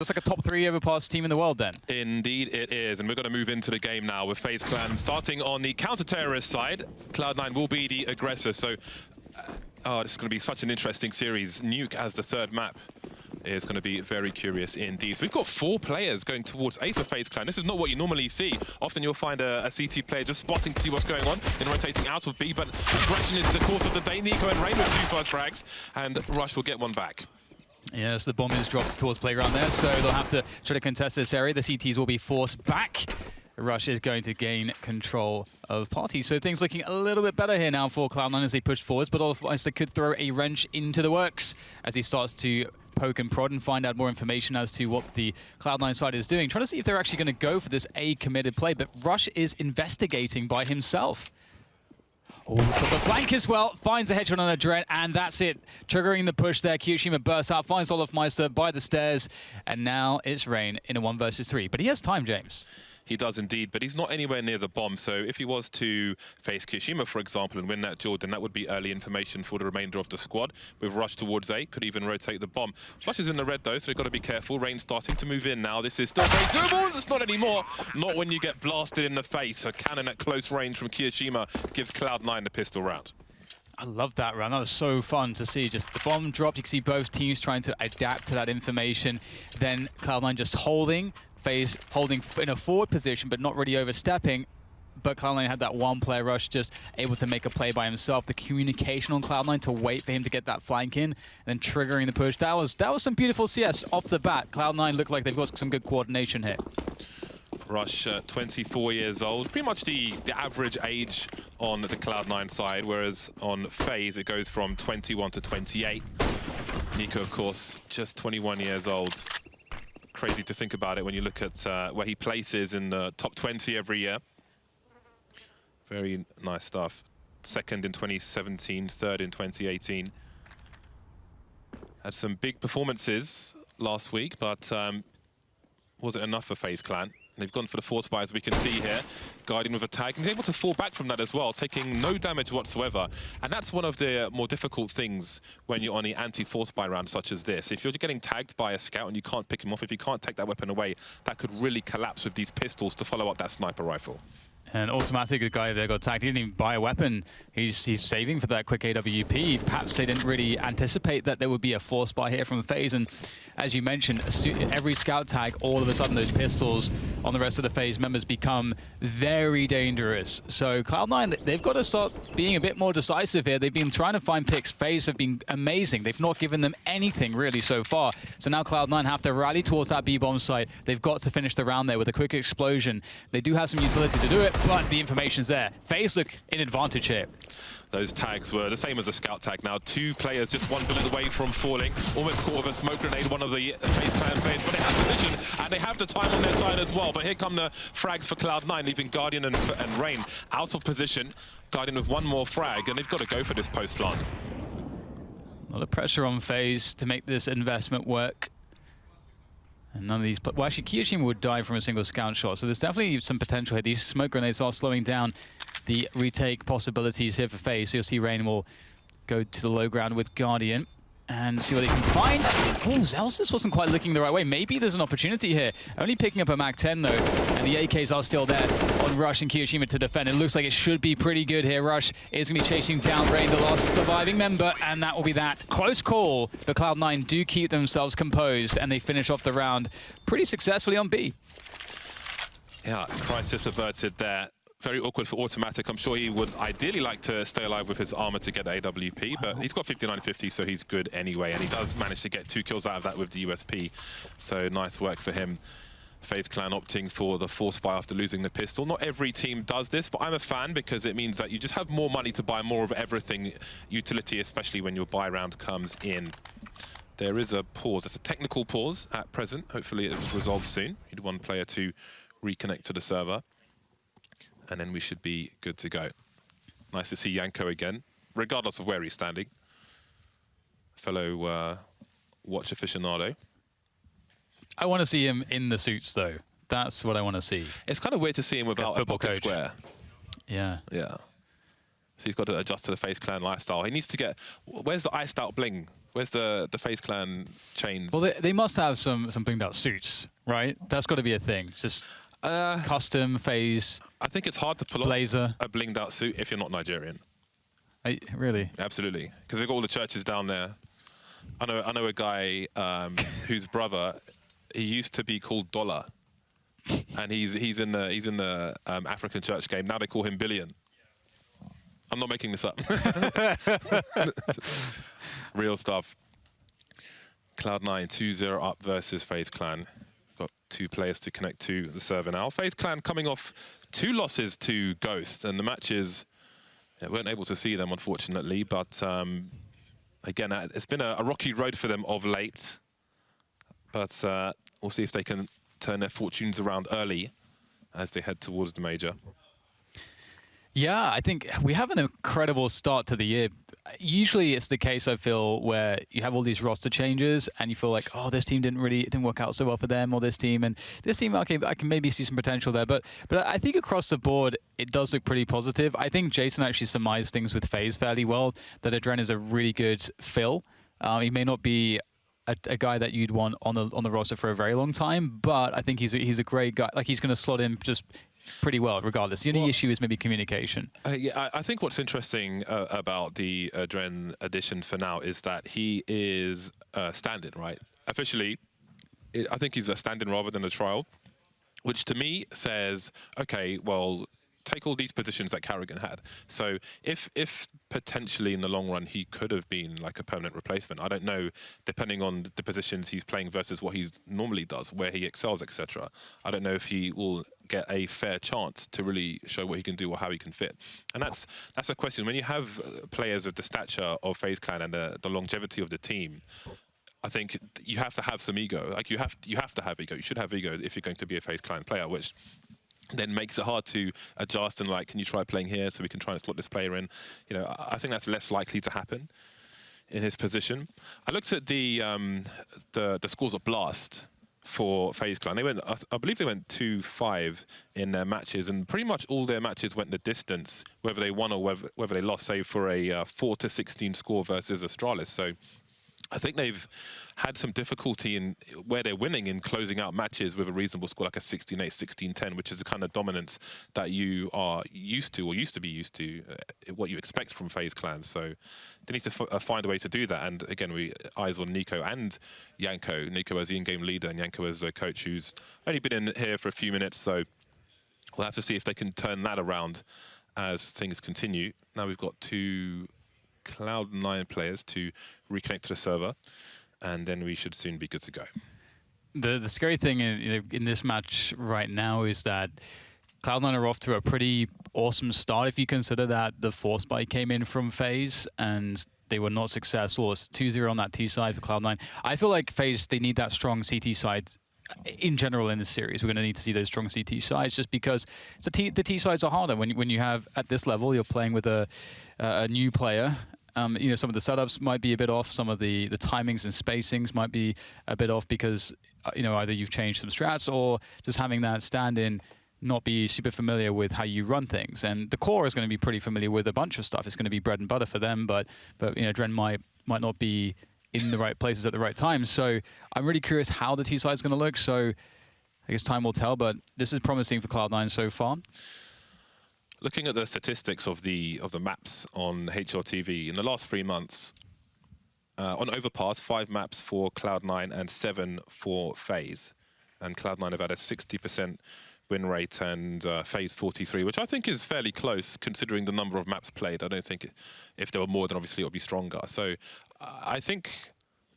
It's like a top 3 overpass team in the world then. Indeed it is, and we're going to move into the game now with Faze Clan starting on the counter-terrorist side. Cloud9 will be the aggressor, so this is going to be such an interesting series. Nuke as the third map is going to be very curious indeed. So we've got 4 players going towards A for Faze Clan. This is not what you normally see. Often you'll find a CT player just spotting to see what's going on and rotating out of B, but aggression is the course of the day. Nico and Rain with 2 first frags, and Rush will get one back. Yes, the bomb is dropped towards playground there, so they'll have to try to contest this area. The CTs will be forced back. Rush is going to gain control of party. So things looking a little bit better here now for Cloud9 as they push forwards, but also could throw a wrench into the works as he starts to poke and prod and find out more information as to what the Cloud9 side is doing. Trying to see if they're actually going to go for this A committed play, but Rush is investigating by himself. Oh, he's got the flank as well, finds the headshot on the Dread, and that's it. Triggering the push there, Kyoshima bursts out, finds Olofmeister by the stairs, and now it's Rain in a 1 versus 3. But he has time, James. He does indeed, but he's not anywhere near the bomb, so if he was to face Kyoshima, for example, and win that duel, then that would be early information for the remainder of the squad. With Rush towards A, could even rotate the bomb. Flush is in the red though, so they've got to be careful. Rain starting to move in now. This is still very doable. It's not anymore. Not when you get blasted in the face. A cannon at close range from Kyoshima gives Cloud9 the pistol round. I love that run. That was so fun to see. Just the bomb dropped. You can see both teams trying to adapt to that information. Then Cloud9 just holding. Faze holding in a forward position, but not really overstepping. But Cloud9 had that one-player Rush, just able to make a play by himself. The communication on Cloud9 to wait for him to get that flank in, and then triggering the push. That was some beautiful CS off the bat. Cloud9 look like they've got some good coordination here. Rush, 24 years old, pretty much the average age on the Cloud9 side, whereas on Faze it goes from 21 to 28. Nico, of course, just 21 years old. Crazy to think about it when you look at where he places in the top 20 every year. Very nice stuff. Second in 2017, third in 2018. Had some big performances last week, but wasn't enough for Faze Clan. They've gone for the force buy, as we can see here. Guardian with a tag, and he's able to fall back from that as well, taking no damage whatsoever. And that's one of the more difficult things when you're on the anti-force buy round such as this. If you're getting tagged by a scout and you can't pick him off, if you can't take that weapon away, that could really collapse with these pistols to follow up that sniper rifle. And Automatic, the guy there got tagged, he didn't even buy a weapon. He's saving for that quick AWP. Perhaps they didn't really anticipate that there would be a force buy here from Faze. And as you mentioned, every scout tag, all of a sudden those pistols on the rest of the Faze members become very dangerous. So Cloud9, they've got to start being a bit more decisive here. They've been trying to find picks. Faze have been amazing. They've not given them anything really so far. So now Cloud9 have to rally towards that B-bomb site. They've got to finish the round there with a quick explosion. They do have some utility to do it, but the information's there. Faze look in advantage here. Those tags were the same as a scout tag now. 2 players just 1 bullet away from falling. Almost caught with a smoke grenade, one of the Faze Clan players, but they have position and they have the time on their side as well. But here come the frags for Cloud9, leaving Guardian and Rain out of position. Guardian with 1 more frag, and they've got to go for this post plant. A lot of pressure on Faze to make this investment work. And none of these... Well, actually, Kyoshima would die from a single scout shot, so there's definitely some potential here. These smoke grenades are slowing down the retake possibilities here for Faze. So you'll see Rain will go to the low ground with Guardian and see what he can find. Oh, Zelsis wasn't quite looking the right way. Maybe there's an opportunity here. Only picking up a Mac-10 though, and the AKs are still there on Rush and Kyoshima to defend. It looks like it should be pretty good here. Rush is going to be chasing down Rain, the last surviving member, and that will be that. Close call, but Cloud9 do keep themselves composed, and they finish off the round pretty successfully on B. Yeah, crisis averted there. Very awkward for Automatic. I'm sure he would ideally like to stay alive with his armor to get the AWP, but he's got 59-50, so he's good anyway. And he does manage to get 2 kills out of that with the USP. So nice work for him. Faze Clan opting for the force buy after losing the pistol. Not every team does this, but I'm a fan because it means that you just have more money to buy more of everything, utility, especially when your buy round comes in. There is a pause. It's a technical pause at present. Hopefully it was resolved soon. Need 1 player to reconnect to the server. And then we should be good to go. Nice to see Yanko again, regardless of where he's standing. Fellow watch aficionado. I want to see him in the suits, though. That's what I want to see. It's kind of weird to see him without a pocket square. Yeah. Yeah. So he's got to adjust to the Faze Clan lifestyle. He needs to get... Where's the iced out bling? Where's the Faze Clan chains? Well, they must have some blinged out suits, right? That's got to be a thing. Just custom Faze. I think it's hard to pull blazer. off a blinged out suit if you're not Nigerian. Really? Absolutely, because they've got all the churches down there. I know a guy whose brother, he used to be called Dollar, and he's in the African church game. Now they call him Billion. I'm not making this up. Real stuff. Cloud9 2-0 up versus Faze Clan. Got 2 players to connect to the server now. Faze Clan coming off 2 losses to Ghost, and the matches, weren't able to see them, unfortunately. But again, it's been a rocky road for them of late. But we'll see if they can turn their fortunes around early as they head towards the major. Yeah, I think we have an incredible start to the year. Usually it's the case, I feel, where you have all these roster changes and you feel like, oh, this team didn't work out so well for them, or this team, okay, I can maybe see some potential there. But I think across the board, it does look pretty positive. I think Jason actually surmised things with Faze fairly well, that Adren is a really good fill. He may not be a guy that you'd want on the roster for a very long time, but I think he's a great guy. Like, he's going to slot in just pretty well regardless. The only issue is maybe communication. Yeah, I think what's interesting about the Adren addition for now is that he is stand-in, right? Officially, I think he's a stand-in rather than a trial, which to me says, okay, well, take all these positions that Carrigan had. So if potentially in the long run he could have been like a permanent replacement, I don't know, depending on the positions he's playing versus what he normally does, where he excels, etc. I don't know if he will get a fair chance to really show what he can do or how he can fit. And that's a question. When you have players of the stature of Faze Clan and the longevity of the team, I think you have to have some ego. Like, you have to have ego. You should have ego if you're going to be a Faze Clan player, which then makes it hard to adjust and like, can you try playing here so we can try and slot this player in? You know, I think that's less likely to happen in his position. I looked at the scores of Blast for Faze Clan. They went, I believe they went 2-5 in their matches, and pretty much all their matches went the distance, whether they won or whether they lost, save for a 4-16 score versus Astralis. So I think they've had some difficulty in where they're winning in closing out matches with a reasonable score, like a 16-8, 16-10, which is the kind of dominance that you are used to, or used to be used to, what you expect from Faze Clan. So they need to find a way to do that. And again, eyes on Nico and Yanko. Nico as the in-game leader and Yanko as the coach, who's only been in here for a few minutes. So we'll have to see if they can turn that around as things continue. Now we've got 2 Cloud9 players to reconnect to the server, and then we should soon be good to go. The scary thing in this match right now is that Cloud9 are off to a pretty awesome start if you consider that the force spike came in from Faze and they were not successful. It's 2-0 on that T side for Cloud9. I feel like Faze, they need that strong CT side in general in this series. We're going to need to see those strong CT sides, just because the T sides are harder when you have, at this level, you're playing with a new player. You know, some of the setups might be a bit off. Some of the timings and spacings might be a bit off because, you know, either you've changed some strats or just having that stand-in not be super familiar with how you run things. And the core is going to be pretty familiar with a bunch of stuff. It's going to be bread and butter for them, but you know, Dren might not be in the right places at the right time. So I'm really curious how the T side is going to look. So I guess time will tell, but this is promising for Cloud9 so far. Looking at the statistics of the maps on HLTV in the last 3 months, on Overpass, 5 maps for Cloud9 and 7 for Faze, and Cloud9 have had a 60% win rate and Faze 43, which I think is fairly close considering the number of maps played. I don't think if there were more, then obviously it would be stronger. So I think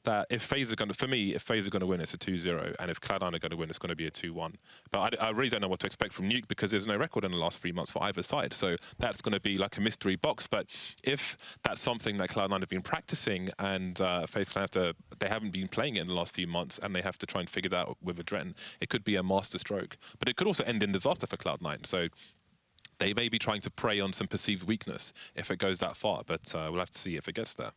that if Faze are going to, for me, if Faze are going to win, it's a 2-0, and if Cloud9 are going to win, it's going to be a 2-1. But I really don't know what to expect from Nuke because there's no record in the last 3 months for either side, so that's going to be like a mystery box. But if that's something that Cloud9 have been practicing and Faze Clan they haven't been playing it in the last few months, and they have to try and figure that out with Adren, it could be a master stroke. But it could also end in disaster for Cloud9. So they may be trying to prey on some perceived weakness if it goes that far, but we'll have to see if it gets there.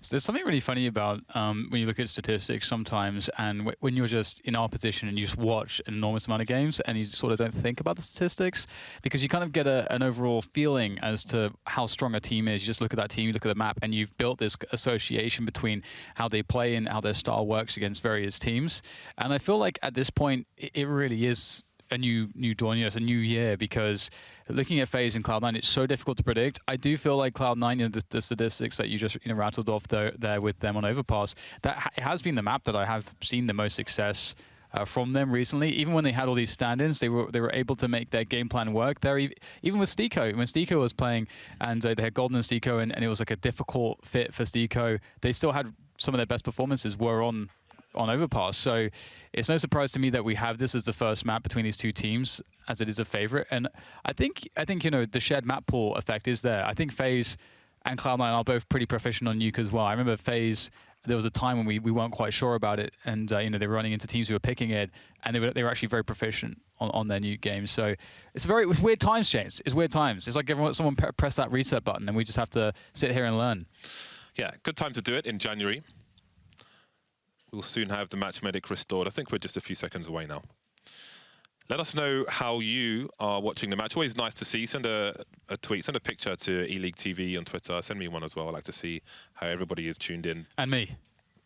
So there's something really funny about when you look at statistics sometimes, and when you're just in our position and you just watch an enormous amount of games and you sort of don't think about the statistics, because you kind of get an overall feeling as to how strong a team is. You just look at that team, you look at the map, and you've built this association between how they play and how their style works against various teams. And I feel like at this point, it really is a new dawn. It's a new year, because looking at Faze and Cloud9, it's so difficult to predict. I do feel like Cloud9, the statistics that you just rattled off there with them on Overpass, that it has been the map that I have seen the most success from them recently. Even when they had all these stand-ins, they were able to make their game plan work. There, even with Steeko, when Steeko was playing, and they had Golden and Steeko, and it was like a difficult fit for Steeko, they still had some of their best performances were on Overpass. So it's no surprise to me that we have this as the first map between these two teams, as it is a favorite. And I think the shared map pool effect is there. I think Faze and Cloud9 are both pretty proficient on Nuke as well. I remember Faze, there was a time when we weren't quite sure about it, and they were running into teams who were picking it, and they were actually very proficient on their Nuke games. So it's weird times, James. It's weird times. It's like someone press that reset button, and we just have to sit here and learn. Yeah, good time to do it in January. We'll soon have the match medic restored. I think we're just a few seconds away now. Let us know how you are watching the match. Always nice to see. Send a tweet, send a picture to eLeague TV on Twitter. Send me one as well. I'd like to see how everybody is tuned in. And me.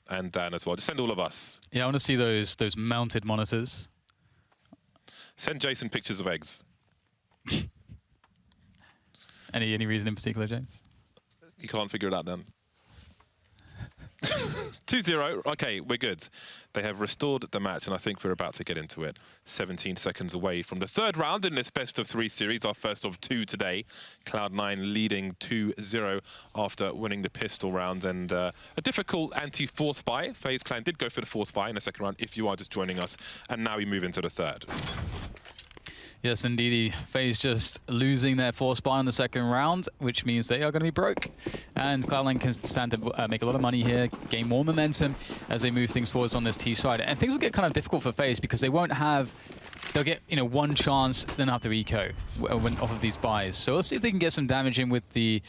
And Dan as well. Just send all of us. Yeah, I want to see those mounted monitors. Send Jason pictures of eggs. Any reason in particular, James? You can't figure it out, Dan. 2-0. Okay, we're good. They have restored the match, and I think we're about to get into it. 17 seconds away from the third round in this best-of-3 series, our first of 2 today. Cloud9 leading 2-0 after winning the pistol round, and a difficult anti-force buy. Faze Clan did go for the force buy in the second round, if you are just joining us, and now we move into the third. Yes, indeed. Faze just losing their force buy in the second round, which means they are going to be broke. And Cloud9 can stand to make a lot of money here, gain more momentum as they move things forwards on this T side. And things will get kind of difficult for Faze because they won't have... They'll get one chance, then have to eco off of these buys. So we'll see if they can get some damage in with the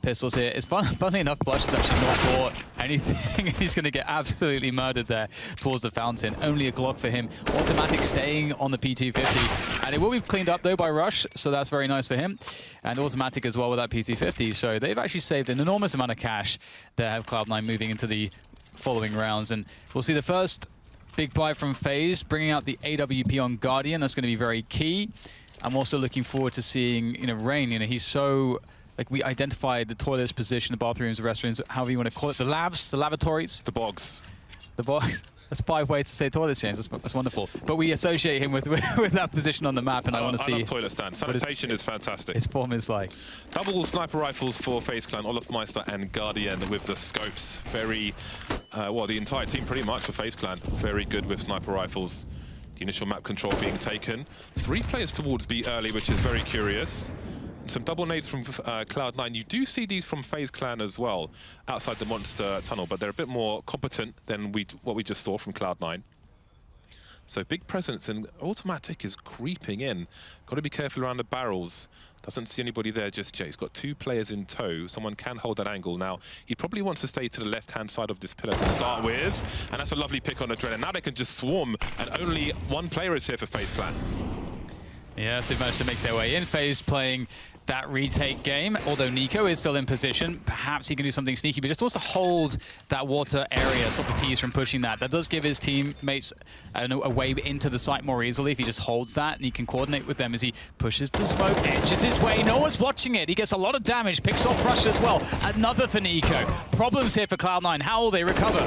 pistols here. It's funnily enough, Blush is actually not bought anything. He's going to get absolutely murdered there towards the fountain. Only a Glock for him. Automatic staying on the P250. And it will be cleaned up though by Rush, so that's very nice for him. And Automatic as well with that P250. So they've actually saved an enormous amount of cash. They have Cloud9 moving into the following rounds. And we'll see the first big buy from Faze, bringing out the AWP on Guardian. That's going to be very key. I'm also looking forward to seeing, Rain. He's so... Like, we identified the toilets position, the bathrooms, the restrooms, however you want to call it. The labs, the lavatories. The bogs. The bogs. That's 5 ways to say toilets, James. That's wonderful. But we associate him with that position on the map, and I want to see... I love toilet stand. Sanitation is fantastic. His form is like... Double sniper rifles for Faze Clan, Olofmeister and Guardian with the scopes. Very... well, the entire team pretty much for Faze Clan. Very good with sniper rifles. The initial map control being taken. 3 players towards B early, which is very curious. Some double nades from Cloud9. You do see these from Faze Clan as well, outside the monster tunnel, but they're a bit more competent than what we just saw from Cloud9. So big presence, and Automatic is creeping in. Got to be careful around the barrels. Doesn't see anybody there just yet. He's got 2 players in tow. Someone can hold that angle. Now, he probably wants to stay to the left-hand side of this pillar to start with, and that's a lovely pick on Adrenaline. Now they can just swarm, and only 1 player is here for Faze Clan. Yes, they've managed to make their way in. Faze playing that retake game, although Nico is still in position. Perhaps he can do something sneaky, but just wants to hold that water area, stop the T's from pushing that. That does give his teammates a way into the site more easily if he just holds that, and he can coordinate with them as he pushes to smoke, edges his way. No one's watching it. He gets a lot of damage, picks off Rush as well. Another for Nico. Problems here for Cloud9. How will they recover?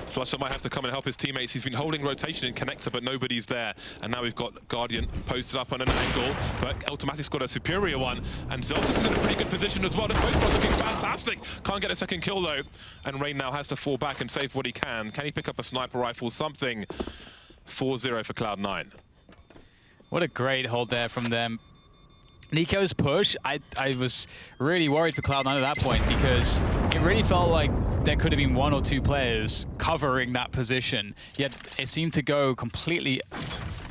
Flusher might have to come and help his teammates. He's been holding rotation in connector, but nobody's there. And now we've got Guardian posted up on an angle, but Automatic's got a superior one. And Zelsis is in a pretty good position as well. The post was looking fantastic. Can't get a second kill though. And Rain now has to fall back and save what he can. Can he pick up a sniper rifle? Something. 4-0 for Cloud9. What a great hold there from them. Nico's push, I was really worried for Cloud9 at that point because it really felt like there could have been 1 or 2 players covering that position. Yet it seemed to go completely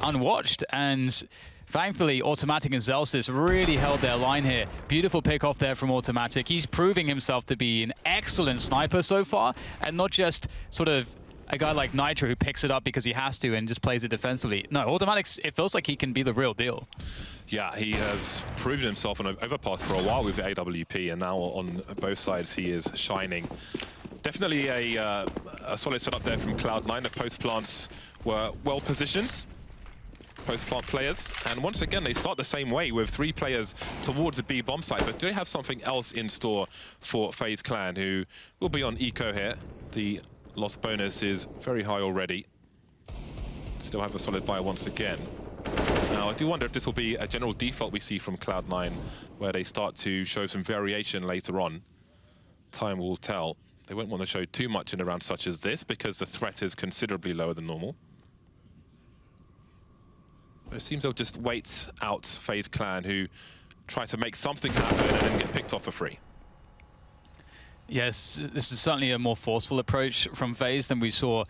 unwatched, and Thankfully, Automatic and Zellsis really held their line here. Beautiful pick off there from Automatic. He's proving himself to be an excellent sniper so far, and not just sort of a guy like Nitro who picks it up because he has to and just plays it defensively. No, Automatic, it feels like he can be the real deal. Yeah, he has proven himself on an overpass for a while with the AWP, and now on both sides he is shining. Definitely a solid setup there from Cloud9. The post plants were well positioned. Post-plant players, and once again they start the same way with 3 players towards the B bomb site, but do they have something else in store for Faze Clan, who will be on eco here? The loss bonus is very high already. Still have a solid buy once again. Now I do wonder if this will be a general default we see from Cloud9, where they start to show some variation later on. Time will tell. They won't want to show too much in a round such as this because the threat is considerably lower than normal. But it seems they'll just wait out Faze Clan, who try to make something happen and then get picked off for free. Yes, this is certainly a more forceful approach from Faze than we saw,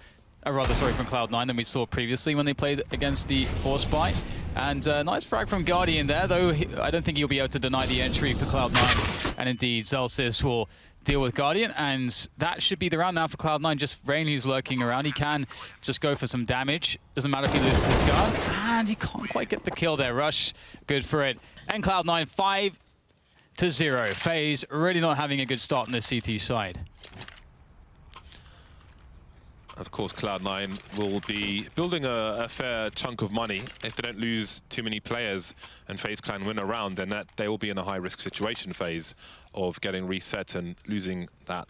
rather sorry, from Cloud9 than we saw previously when they played against the Force Buy. And nice frag from Guardian there, though I don't think he'll be able to deny the entry for Cloud9. And indeed, Zellsis will deal with Guardian, and that should be the round now for Cloud9. Just Rain, who's lurking around, he can just go for some damage. Doesn't matter if he loses his gun, and he can't quite get the kill there. Rush, good for it. And Cloud9, 5-0. Faze really not having a good start on the CT side. Of course, Cloud9 will be building a fair chunk of money. If they don't lose too many players and Faze Clan win a round, then they will be in a high-risk situation phase of getting reset and losing that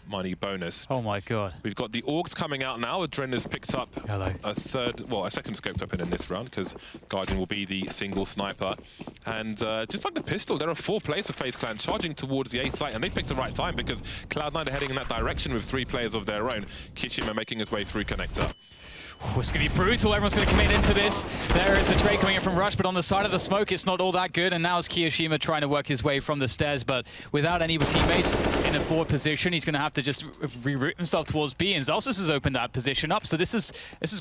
money bonus. Oh my god. We've got the Augs coming out now. Adren has picked up a second scoped weapon in this round because Guardian will be the single sniper. And just like the pistol, there are 4 players for Faze Clan charging towards the A site, and they picked the right time because Cloud9 are heading in that direction with 3 players of their own. Kishima making his way through connector. Oh, it's going to be brutal. Everyone's going to commit into this. There is the trade coming in from Rush, but on the side of the smoke, it's not all that good. And now it's Kishima trying to work his way from the stairs, but without any teammates in a forward position, he's going to have to just reroute himself towards B. And Zellsis has opened that position up. So this is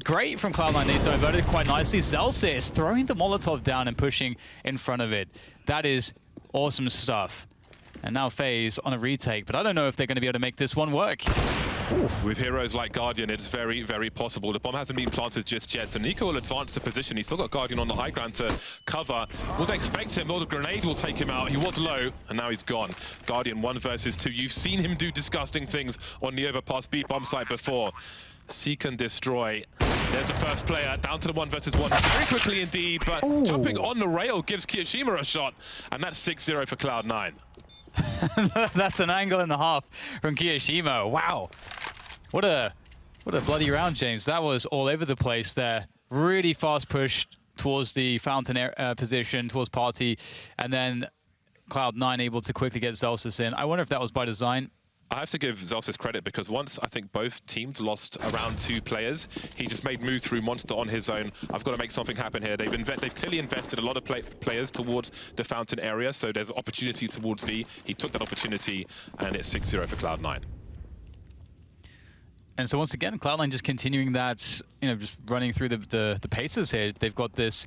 great from Cloud9. They diverted quite nicely. Zellsis throwing the Molotov down and pushing in front of it. That is awesome stuff. And now Faze on a retake, but I don't know if they're going to be able to make this one work. Oof. With heroes like Guardian, it's very, very possible. The bomb hasn't been planted just yet, and Nico will advance the position. He's still got Guardian on the high ground to cover. Will they expect him? Well, the grenade will take him out. He was low, and now he's gone. Guardian 1 versus 2. You've seen him do disgusting things on the overpass B bomb site before. Seek and destroy. There's the first player, down to the 1 versus 1 very quickly indeed, but jumping on the rail gives Kishima a shot, and that's 6-0 for Cloud9. That's an angle and a half from Kishima. Wow. What a bloody round, James. That was all over the place there. Really fast push towards the fountain position, towards Party, and then Cloud9 able to quickly get Zellsis in. I wonder if that was by design. I have to give Zellsis credit because once I think both teams lost around 2 players, he just made moves through Monster on his own. I've got to make something happen here. They've clearly invested a lot of players towards the fountain area, so there's opportunity towards B. He took that opportunity, and it's 6-0 for Cloud9. And so once again, Cloud9 just continuing that, just running through the paces here. They've got this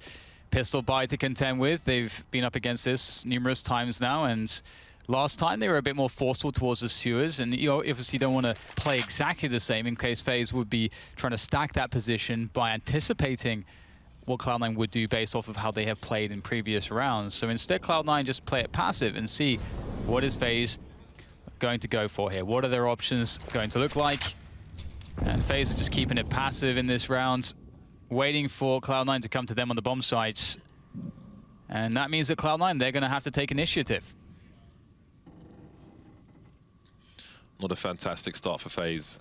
pistol buy to contend with. They've been up against this numerous times now, and last time they were a bit more forceful towards the sewers, and you obviously don't want to play exactly the same in case Faze would be trying to stack that position by anticipating what Cloud9 would do based off of how they have played in previous rounds. So instead, Cloud9 just play it passive and see what is Faze going to go for here. What are their options going to look like? And Faze is just keeping it passive in this round, waiting for Cloud9 to come to them on the bomb sites. And that means that Cloud9, they're going to have to take initiative. Not a fantastic start for Faze.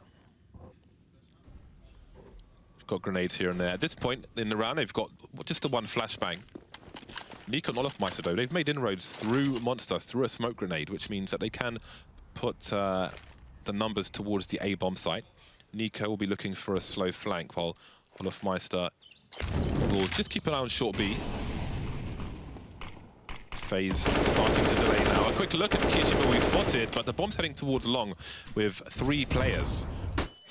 We've got grenades here and there. At this point in the round, they've got just the 1 flashbang. Nico not off Maisodo. They've made inroads through Monster, through a smoke grenade, which means that they can put the numbers towards the A bomb site. Nico will be looking for a slow flank, while Olofmeister will just keep an eye on short B. Faze starting to delay now. A quick look at Kishima we spotted, but the bomb's heading towards long with 3 players.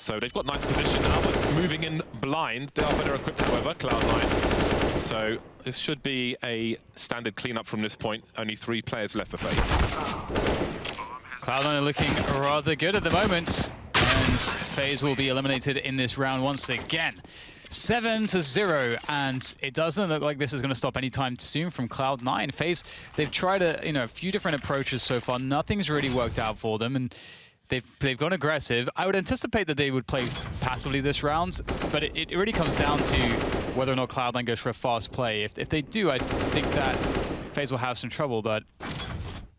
So they've got nice position now, but moving in blind. They are better equipped, however, Cloud9. So this should be a standard cleanup from this point. Only 3 players left for Faze. Cloud9 are looking rather good at the moment. And Faze will be eliminated in this round once again. 7-0, and it doesn't look like this is going to stop anytime soon from Cloud9. Faze, they've tried a few different approaches so far. Nothing's really worked out for them, and they've gone aggressive. I would anticipate that they would play passively this round, but it really comes down to whether or not Cloud9 goes for a fast play. If they do, I think that Faze will have some trouble, but we'll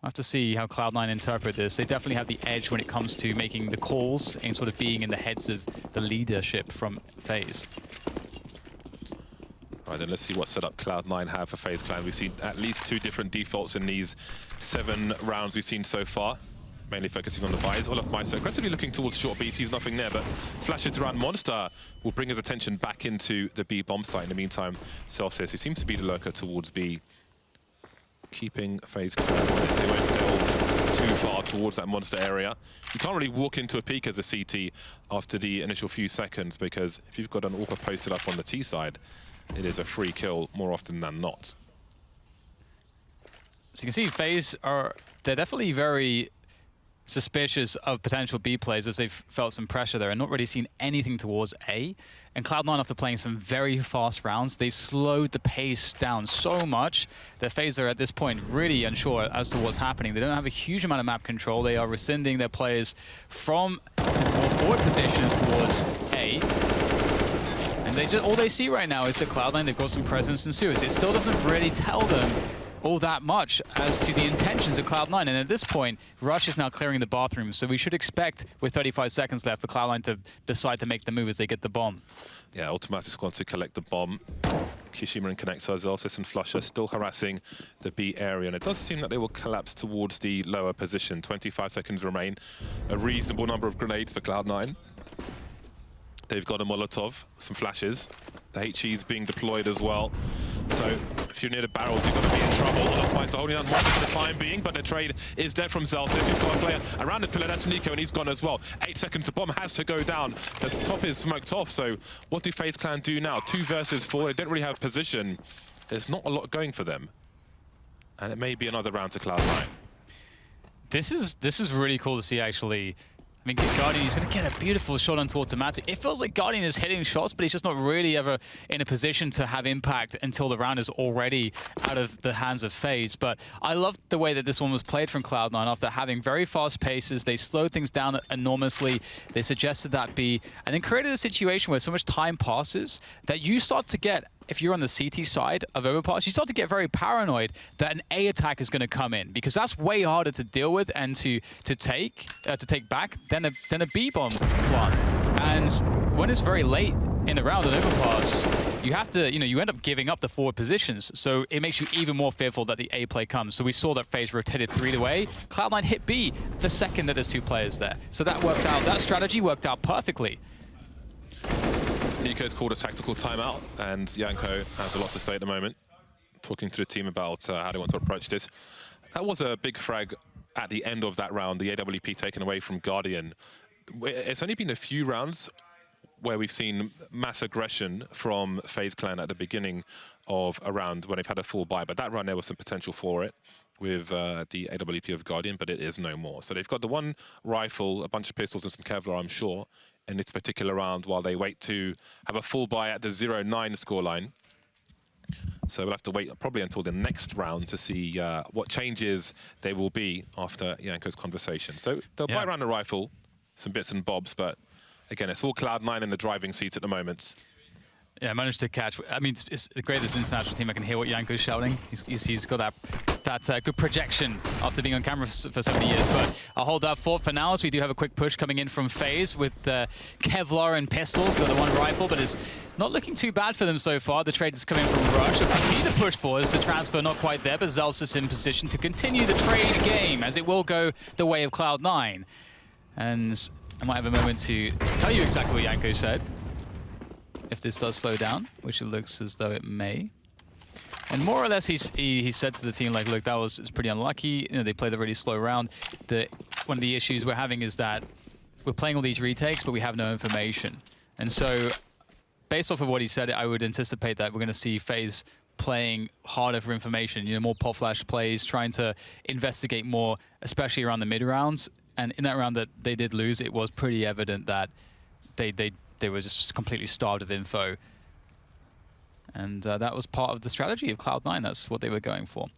have to see how Cloud9 interpret this. They definitely have the edge when it comes to making the calls and sort of being in the heads of the leadership from Faze. All right, then let's see what setup Cloud9 have for Faze Clan. We've seen at least 2 different defaults in these 7 rounds we've seen so far. Mainly focusing on the buys. Olaf aggressively looking towards short B. Sees nothing there, but flashes around Monster will bring his attention back into the B bomb site. In the meantime, Celsius, who seems to be the lurker towards B, keeping Faze Clan honest. They won't delve too far towards that Monster area. You can't really walk into a peak as a CT after the initial few seconds, because if you've got an AWP posted up on the T side, it is a free kill more often than not. So you can see Faze they're definitely very suspicious of potential B plays as they've felt some pressure there and not really seen anything towards A. And Cloud9, after playing some very fast rounds, they've slowed the pace down so much that Faze are at this point really unsure as to what's happening. They don't have a huge amount of map control. They are rescinding their players from more forward positions towards A. And all they see right now is that Cloud9, they've got some presence in sewers. It still doesn't really tell them all that much as to the intentions of Cloud9. And at this point, Rush is now clearing the bathroom. So we should expect, with 35 seconds left, for Cloud9 to decide to make the move as they get the bomb. Yeah, Automatic's going to collect the bomb. Kishima and Connector, Zelsis and Flusher still harassing the B area. And it does seem that they will collapse towards the lower position. 25 seconds remain. A reasonable number of grenades for Cloud9. They've got a Molotov, some flashes. The HE's being deployed as well. So if you're near the barrels, you're going to be in trouble. Otherwise, holding on Monster for the time being, but the trade is dead from Zelsis. You've got a player around the pillar. That's Nico, and he's gone as well. 8 seconds, the bomb has to go down. The top is smoked off, so what do Faze Clan do now? 2 versus 4. They don't really have position. There's not a lot going for them. And it may be another round to Cloud9. This is really cool to see, actually. I mean, Guardian, he's going to get a beautiful shot onto Automatic. It feels like Guardian is hitting shots, but he's just not really ever in a position to have impact until the round is already out of the hands of Faze. But I love the way that this one was played from Cloud9. After having very fast paces, they slowed things down enormously. They suggested that B, and then created a situation where so much time passes that you start to get, if you're on the CT side of overpass, you start to get very paranoid that an A attack is going to come in, because that's way harder to deal with and to take back than a B bomb plant. And when it's very late in the round on overpass, you have to, you end up giving up the forward positions. So it makes you even more fearful that the A play comes. So we saw that Faze rotated 3 away. Cloud9 hit B the second that there's 2 players there. So that worked out. That strategy worked out perfectly. Nico's called a tactical timeout, and Janko has a lot to say at the moment, talking to the team about how they want to approach this. That was a big frag at the end of that round, the AWP taken away from Guardian. It's only been a few rounds where we've seen mass aggression from Faze Clan at the beginning of a round when they've had a full buy, but that round there was some potential for it with the AWP of Guardian, but it is no more. So they've got the 1 rifle, a bunch of pistols and some Kevlar, I'm sure, in this particular round while they wait to have a full buy at the 0-9 scoreline. So we'll have to wait probably until the next round to see what changes there will be after Janko's conversation. So they'll buy around the rifle, some bits and bobs, but again, it's all Cloud9 in the driving seat at the moment. Yeah, I managed to catch. I mean, it's great this international team. I can hear what Janko's shouting. He's got that good projection after being on camera for so many years. But I'll hold that fort for now, as we do have a quick push coming in from Faze with Kevlar and pistols. Got the 1 rifle, but it's not looking too bad for them so far. The trade is coming from Rush. They'll continue to push forward as the transfer not quite there, but Zelsis in position to continue the trade game, as it will go the way of Cloud9. And I might have a moment to tell you exactly what Janko said, if this does slow down, which it looks as though it may. And more or less, he said to the team, like, look, that was pretty unlucky. They played a really slow round. One of the issues we're having is that we're playing all these retakes, but we have no information. And so, based off of what he said, I would anticipate that we're going to see Faze playing harder for information, you know, more pop flash plays, trying to investigate more, especially around the mid rounds. And in that round that they did lose, it was pretty evident that they were just completely starved of info. And that was part of the strategy of Cloud9. That's what they were going for.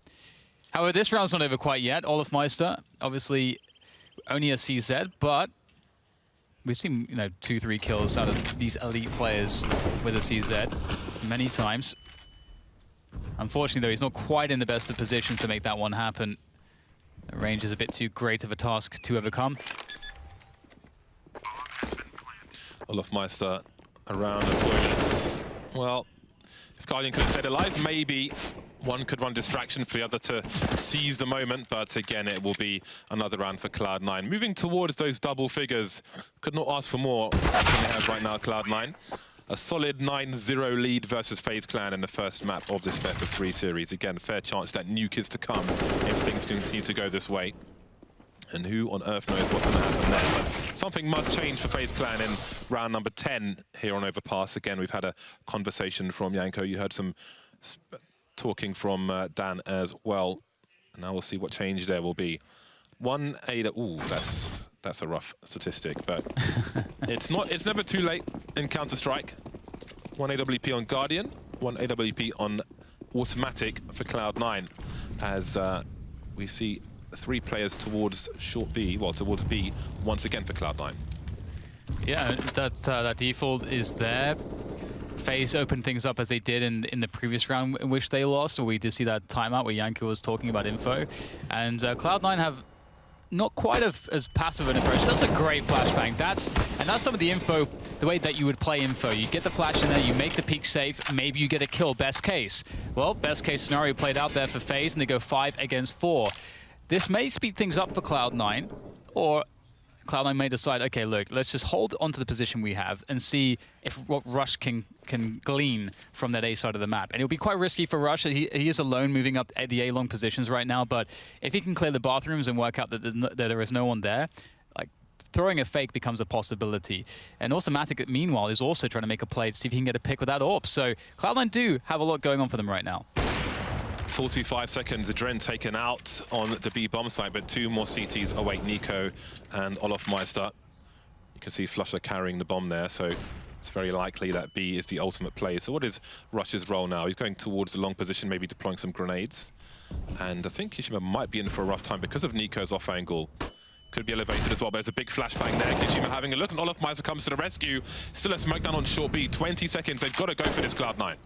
However, this round's not over quite yet. Meister, obviously only a CZ, but we've seen, you know, 2-3 kills out of these elite players with a CZ many times. Unfortunately, though, he's not quite in the best of positions to make that one happen. The range is a bit too great of a task to overcome. Meister around the toilets. Well, if Guardian could have stayed alive, maybe one could run distraction for the other to seize the moment, but again, it will be another round for Cloud9. Moving towards those double figures, could not ask for more than they have right now, Cloud9. A solid 9-0 lead versus FaZe Clan in the first map of this best of 3 series. Again, fair chance that nuke is to come if things continue to go this way. And who on earth knows what's going to happen there. But something must change for FaZe Clan in round number 10 here on Overpass. Again, we've had a conversation from Yanko. You heard some talking from Dan as well. And now we'll see what change there will be. 1 A. Ooh, that's a rough statistic, but it's never too late in Counter-Strike. 1 AWP on Guardian, 1 AWP on Automatic for Cloud9, as we see 3 players towards short B, well, towards B once again for Cloud9. Yeah, that default is there. FaZe opened things up as they did in the previous round in which they lost, or we did see that timeout where Yanko was talking about info. And Cloud9 have not quite as passive an approach. That's a great flashbang. That's some of the info, the way that you would play info. You get the flash in there, you make the peak safe, maybe you get a kill, best case. Well, best case scenario played out there for FaZe, and they go 5 against 4. This may speed things up for Cloud9, or Cloud9 may decide, okay, look, let's just hold onto the position we have and see if what Rush can glean from that A side of the map. And it'll be quite risky for Rush. He is alone moving up the A long positions right now, but if he can clear the bathrooms and work out that there is no one there, like, throwing a fake becomes a possibility. And Automatic, meanwhile, is also trying to make a play to see if he can get a pick with that AWP. So Cloud9 do have a lot going on for them right now. 45 seconds, Adren taken out on the B bomb site, but 2 more CTs await Nico and Meister. You can see Flusher carrying the bomb there, so it's very likely that B is the ultimate play. So what is Rush's role now? He's going towards the long position, maybe deploying some grenades. And I think Kishima might be in for a rough time because of Nico's off angle. Could be elevated as well, but there's a big flashbang there. Kishima having a look, and Meister comes to the rescue. Still a smoke down on short B, 20 seconds. They've got to go for this Cloud9.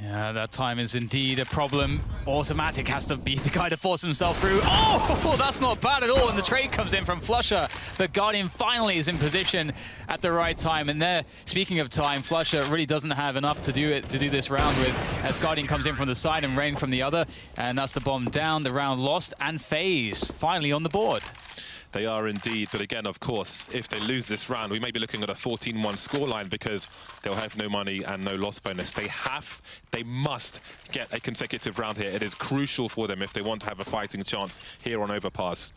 Yeah, that time is indeed a problem. Automatic has to be the guy to force himself through. Oh, that's not bad at all. And the trade comes in from Flusher. But Guardian finally is in position at the right time. And there, speaking of time, Flusher really doesn't have enough to do this round with, as Guardian comes in from the side and Rain from the other. And that's the bomb down, the round lost, and FaZe finally on the board. They are indeed, but again, of course, if they lose this round, we may be looking at a 14-1 scoreline because they'll have no money and no loss bonus. They must get a consecutive round here. It is crucial for them if they want to have a fighting chance here on Overpass.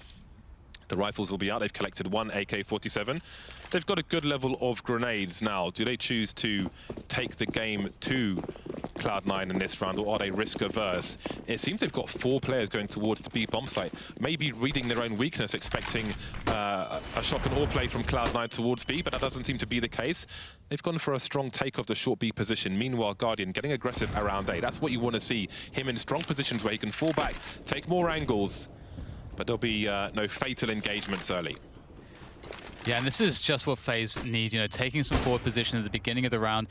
The rifles will be out. They've collected 1 AK-47. They've got a good level of grenades now. Do they choose to take the game to Cloud9 in this round, or are they risk-averse? It seems they've got 4 players going towards the B bomb site, maybe reading their own weakness, expecting a shock and awe play from Cloud9 towards B, but that doesn't seem to be the case. They've gone for a strong take of the short B position. Meanwhile, Guardian getting aggressive around A. That's what you want to see. Him in strong positions where he can fall back, take more angles, but there'll be no fatal engagements early. Yeah, and this is just what FaZe needs, you know, taking some forward position at the beginning of the round.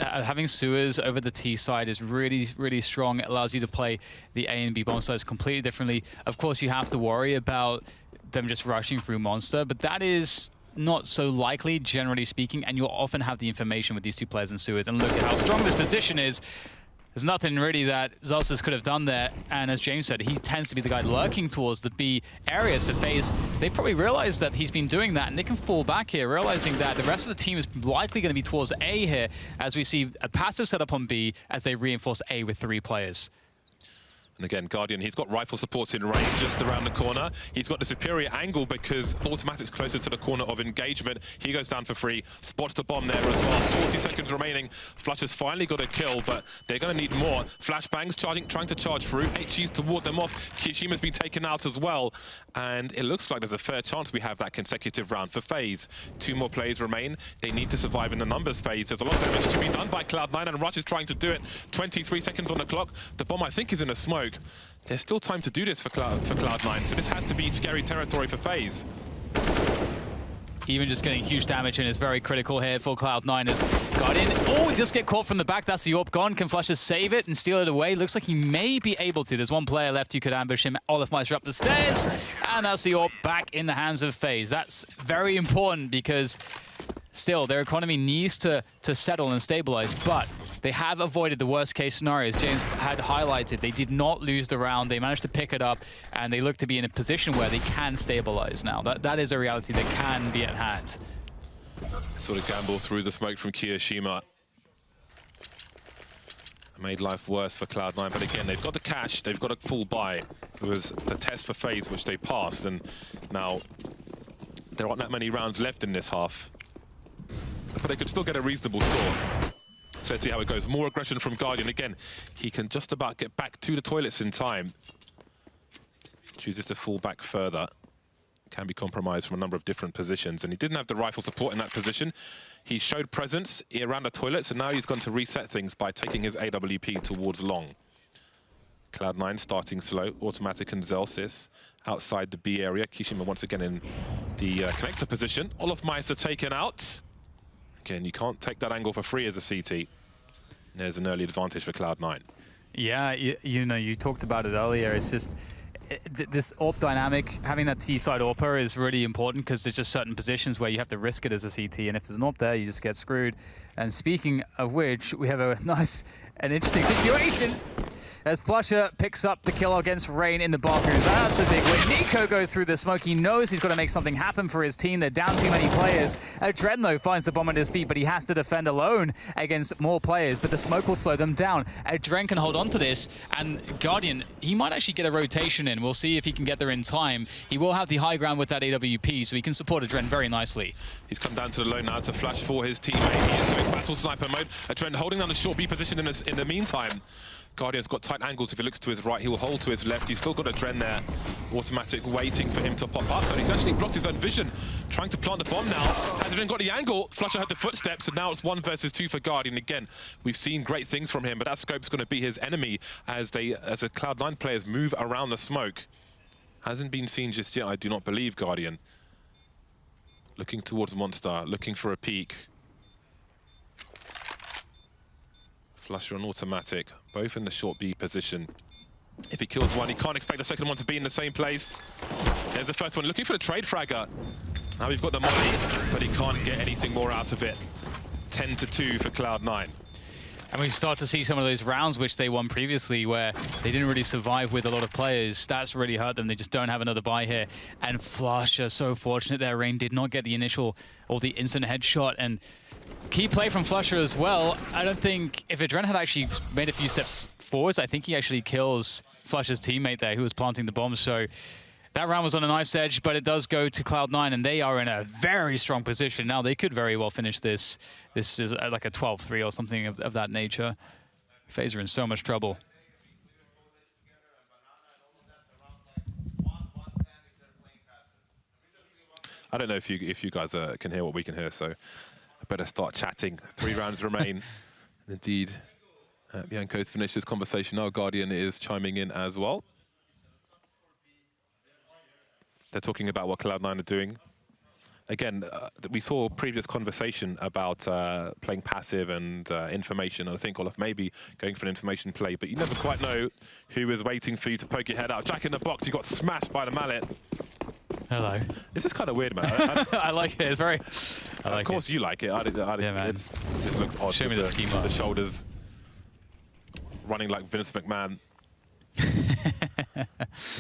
Having sewers over the T side is really, really strong. It allows you to play the A and B bomb sides completely differently. Of course, you have to worry about them just rushing through Monster, but that is not so likely, generally speaking, and you'll often have the information with these 2 players in sewers. And look at how strong this position is. There's nothing really that Zelsus could have done there, and as James said, he tends to be the guy lurking towards the B area. So FaZe, they probably realize that he's been doing that, and they can fall back here, realizing that the rest of the team is likely going to be towards A here, as we see a passive setup on B as they reinforce A with 3 players. And again, Guardian, he's got rifle support in range just around the corner. He's got the superior angle because Automatic's closer to the corner of engagement. He goes down for free, spots the bomb there as well. 40 seconds remaining. Flush has finally got a kill, but they're going to need more. Flashbangs trying to charge through. HG's to ward them off. Kiyoshima's been taken out as well. And it looks like there's a fair chance we have that consecutive round for Faze. 2 more players remain. They need to survive in the numbers phase. There's a lot of damage to be done by Cloud9, and Rush is trying to do it. 23 seconds on the clock. The bomb, I think, is in a smoke. There's still time to do this for Cloud9, so this has to be scary territory for Faze. Even just getting huge damage in is very critical here for Cloud9 as Guardian. Oh, he just get caught from the back. That's the AWP gone. Can Flusher save it and steal it away? Looks like he may be able to. There's one player left who could ambush him. Olafmeister up the stairs. And that's the AWP back in the hands of Faze. That's very important because still their economy needs to settle and stabilize, but they have avoided the worst case scenarios. James had highlighted they did not lose the round. They managed to pick it up, and they look to be in a position where they can stabilize now. That is a reality that can be at hand. Sort of gamble through the smoke from Kiyoshima. Made life worse for Cloud9, but again, they've got the cash, they've got a full buy. It was the test for Faze, which they passed, and now there aren't that many rounds left in this half. But they could still get a reasonable score. So let's see how it goes. More aggression from Guardian. Again, he can just about get back to the toilets in time. Chooses to fall back further. Can be compromised from a number of different positions. And he didn't have the rifle support in that position. He showed presence around the toilets, and now he's going to reset things by taking his AWP towards long. Cloud9 starting slow. Automatic and Zelsis outside the B area. Kiyoshiima once again in the connector position. Olafmeister taken out. Again, you can't take that angle for free as a CT. There's an early advantage for Cloud9. Yeah, you know, you talked about it earlier. It's just this AWP dynamic, having that T-side AWPer is really important because there's just certain positions where you have to risk it as a CT, and if there's an AWP there, you just get screwed. And speaking of which, we have a nice and interesting situation as Flusher picks up the kill against Rain in the bathrooms. That's a big win. Nico goes through the smoke. He knows he's got to make something happen for his team. They're down too many players. Adren, though, finds the bomb at his feet, but he has to defend alone against more players, but the smoke will slow them down. Adren can hold on to this, and Guardian, he might actually get a rotation in. We'll see if he can get there in time. He will have the high ground with that AWP, so he can support Adren very nicely. He's come down to the low now to flash for his teammate. He is going battle sniper mode. Adren holding down the short B position in the meantime. Guardian's got tight angles. If he looks to his right, he will hold to his left. He's still got Adren there. Automatic waiting for him to pop up. And he's actually blocked his own vision. Trying to plant the bomb now. Has Adren got the angle? Flusher had the footsteps, and now it's 1 versus 2 for Guardian. Again, we've seen great things from him, but that scope's going to be his enemy as the Cloud9 players move around the smoke. Hasn't been seen just yet, I do not believe, Guardian. Looking towards Monster, looking for a peek. Flusher on Automatic, both in the short B position. If he kills one, he can't expect the second one to be in the same place. There's the first one, looking for the trade fragger. Now we've got the molly, but he can't get anything more out of it. 10-2 for Cloud9. And we start to see some of those rounds which they won previously where they didn't really survive with a lot of players. That's really hurt them. They just don't have another buy here. And Flusher, so fortunate there. Rain did not get the initial or the instant headshot. And key play from Flusher as well. I don't think if Adren had actually made a few steps forwards, I think he actually kills Flusher's teammate there who was planting the bomb. So that round was on a nice edge, but it does go to Cloud9, and they are in a very strong position. Now they could very well finish this. This is like a 12-3 or something of that nature. Faze are in so much trouble. I don't know if you guys can hear what we can hear, so I better start chatting. 3 rounds remain. Indeed, Bianco's finished his conversation now. Guardian is chiming in as well. They're talking about what Cloud9 are doing. Again, we saw a previous conversation about playing passive and information. And I think Olaf may be going for an information play, but you never quite know who is waiting for you to poke your head out. Jack in the box, you got smashed by the mallet. Hello. This is kind of weird, man. I like it. It's very. Of course, you like it. Yeah, man. It just looks odd. Show me the schema. The shoulders running like Vince McMahon.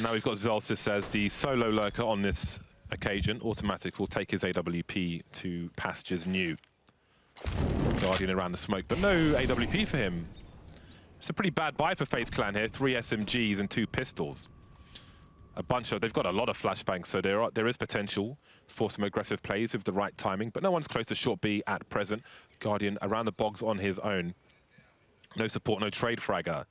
Now we've got Zelsis as the solo lurker on this occasion. Automatic will take his AWP to pastures new. Guardian around the smoke, but no AWP for him. It's a pretty bad buy for Faze Clan here. 3 SMGs and 2 pistols. They've got a lot of flashbangs, so there is potential for some aggressive plays with the right timing, but no one's close to short B at present. Guardian around the bogs on his own. No support, no trade fragger.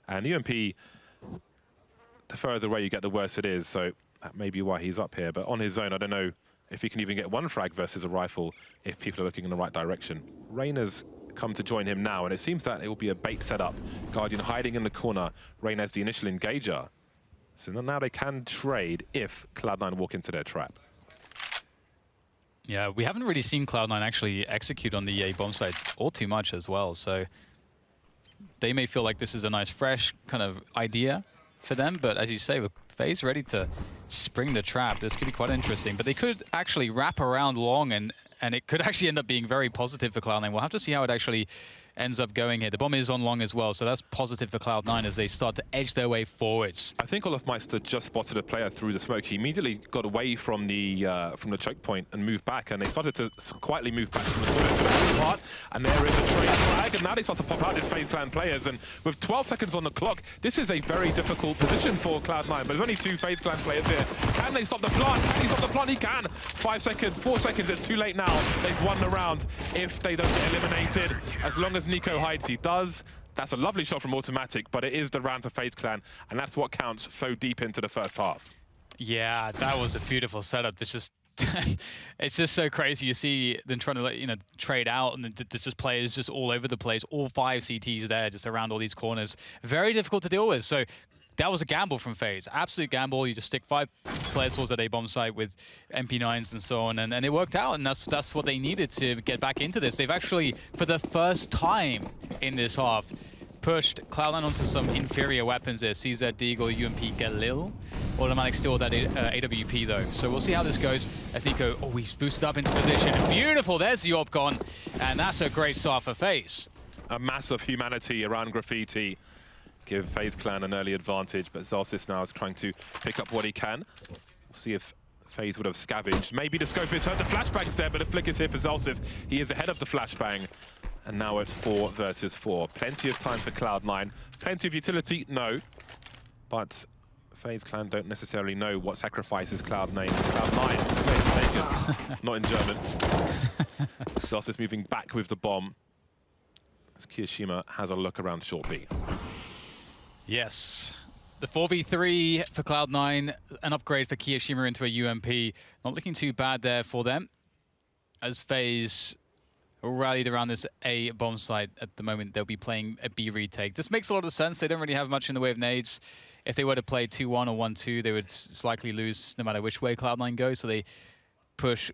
And UMP, the further away you get, the worse it is, so that may be why he's up here. But on his own, I don't know if he can even get one frag versus a rifle if people are looking in the right direction. Reyna's come to join him now, and it seems that it will be a bait setup. Guardian hiding in the corner, Reyna as the initial engager. So now they can trade if Cloud9 walk into their trap. Yeah, we haven't really seen Cloud9 actually execute on the A bomb site all too much as well, so they may feel like this is a nice, fresh kind of idea for them, but as you say, with Faze ready to spring the trap, this could be quite interesting. But they could actually wrap around long, and it could actually end up being very positive for Cloud9. We'll have to see how it actually ends up going here. The bomb is on long as well, so that's positive for Cloud9 as they start to edge their way forwards. I think Olofmeister just spotted a player through the smoke. He immediately got away from the choke point and moved back, and they started to quietly move back from the corner. And there is a trade flag, and now they start to pop out these Faze Clan players. And with 12 seconds on the clock, this is a very difficult position for Cloud9. But there's only 2 Faze Clan players here. Can they stop the plant? Can he stop the plant? He can. 5 seconds, 4 seconds. It's too late now. They've won the round if they don't get eliminated. As long as Nico hides, he does. That's a lovely shot from Automatic, but it is the round for Faze Clan, and that's what counts so deep into the first half. Yeah, that was a beautiful setup. This just it's just so crazy. You see them trying to trade out, and there's just players just all over the place. All 5 CTs there, just around all these corners. Very difficult to deal with. So that was a gamble from Faze. Absolute gamble. You just stick 5 players towards that A bomb site with MP9s and so on, and it worked out. And that's what they needed to get back into this. They've actually, for the first time in this half, pushed Cloud9 onto some inferior weapons there. CZ, Deagle, UMP, Galil. Automatic still with that AWP though. So we'll see how this goes as Nico, he's boosted up into position. Beautiful, there's the AWP gone. And that's a great start for Faze. A mass of humanity around Graffiti. Give Faze Clan an early advantage, but Zalsis now is trying to pick up what he can. We'll see if Faze would have scavenged. Maybe the scope is hurt. The flashbang's there, but the flick is here for Zalsis. He is ahead of the flashbang. And now it's 4 versus 4. Plenty of time for Cloud9. Plenty of utility? No. But Faze Clan don't necessarily know what sacrifices Cloud9. Not in German. Zalsis moving back with the bomb. As Kiyoshima has a look around short B. Yes. The 4v3 for Cloud9, an upgrade for Kiyoshima into a UMP. Not looking too bad there for them. As Faze rallied around this A bomb site at the moment, they'll be playing a B retake. This makes a lot of sense. They don't really have much in the way of nades. If they were to play 2-1 or 1-2, they would likely lose no matter which way Cloud9 goes. So they push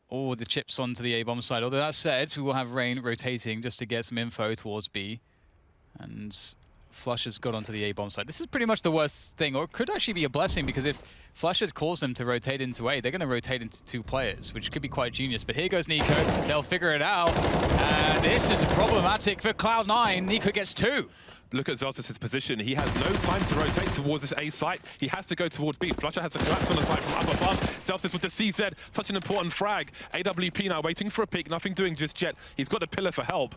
all the chips onto the A bomb site. Although that said, we will have Rain rotating just to get some info towards B. And Flush has got onto the A bomb site. This is pretty much the worst thing, or it could actually be a blessing, because if Flush had caused them to rotate into A, they're going to rotate into 2 players, which could be quite genius. But here goes Nico. They'll figure it out. And this is problematic for Cloud9. Nico gets 2. Look at Zaltis' position. He has no time to rotate towards this A site. He has to go towards B. Flusher has to collapse on the site from up above. Zaltis with the CZ, such an important frag. AWP now waiting for a pick, nothing doing just yet. He's got a pillar for help.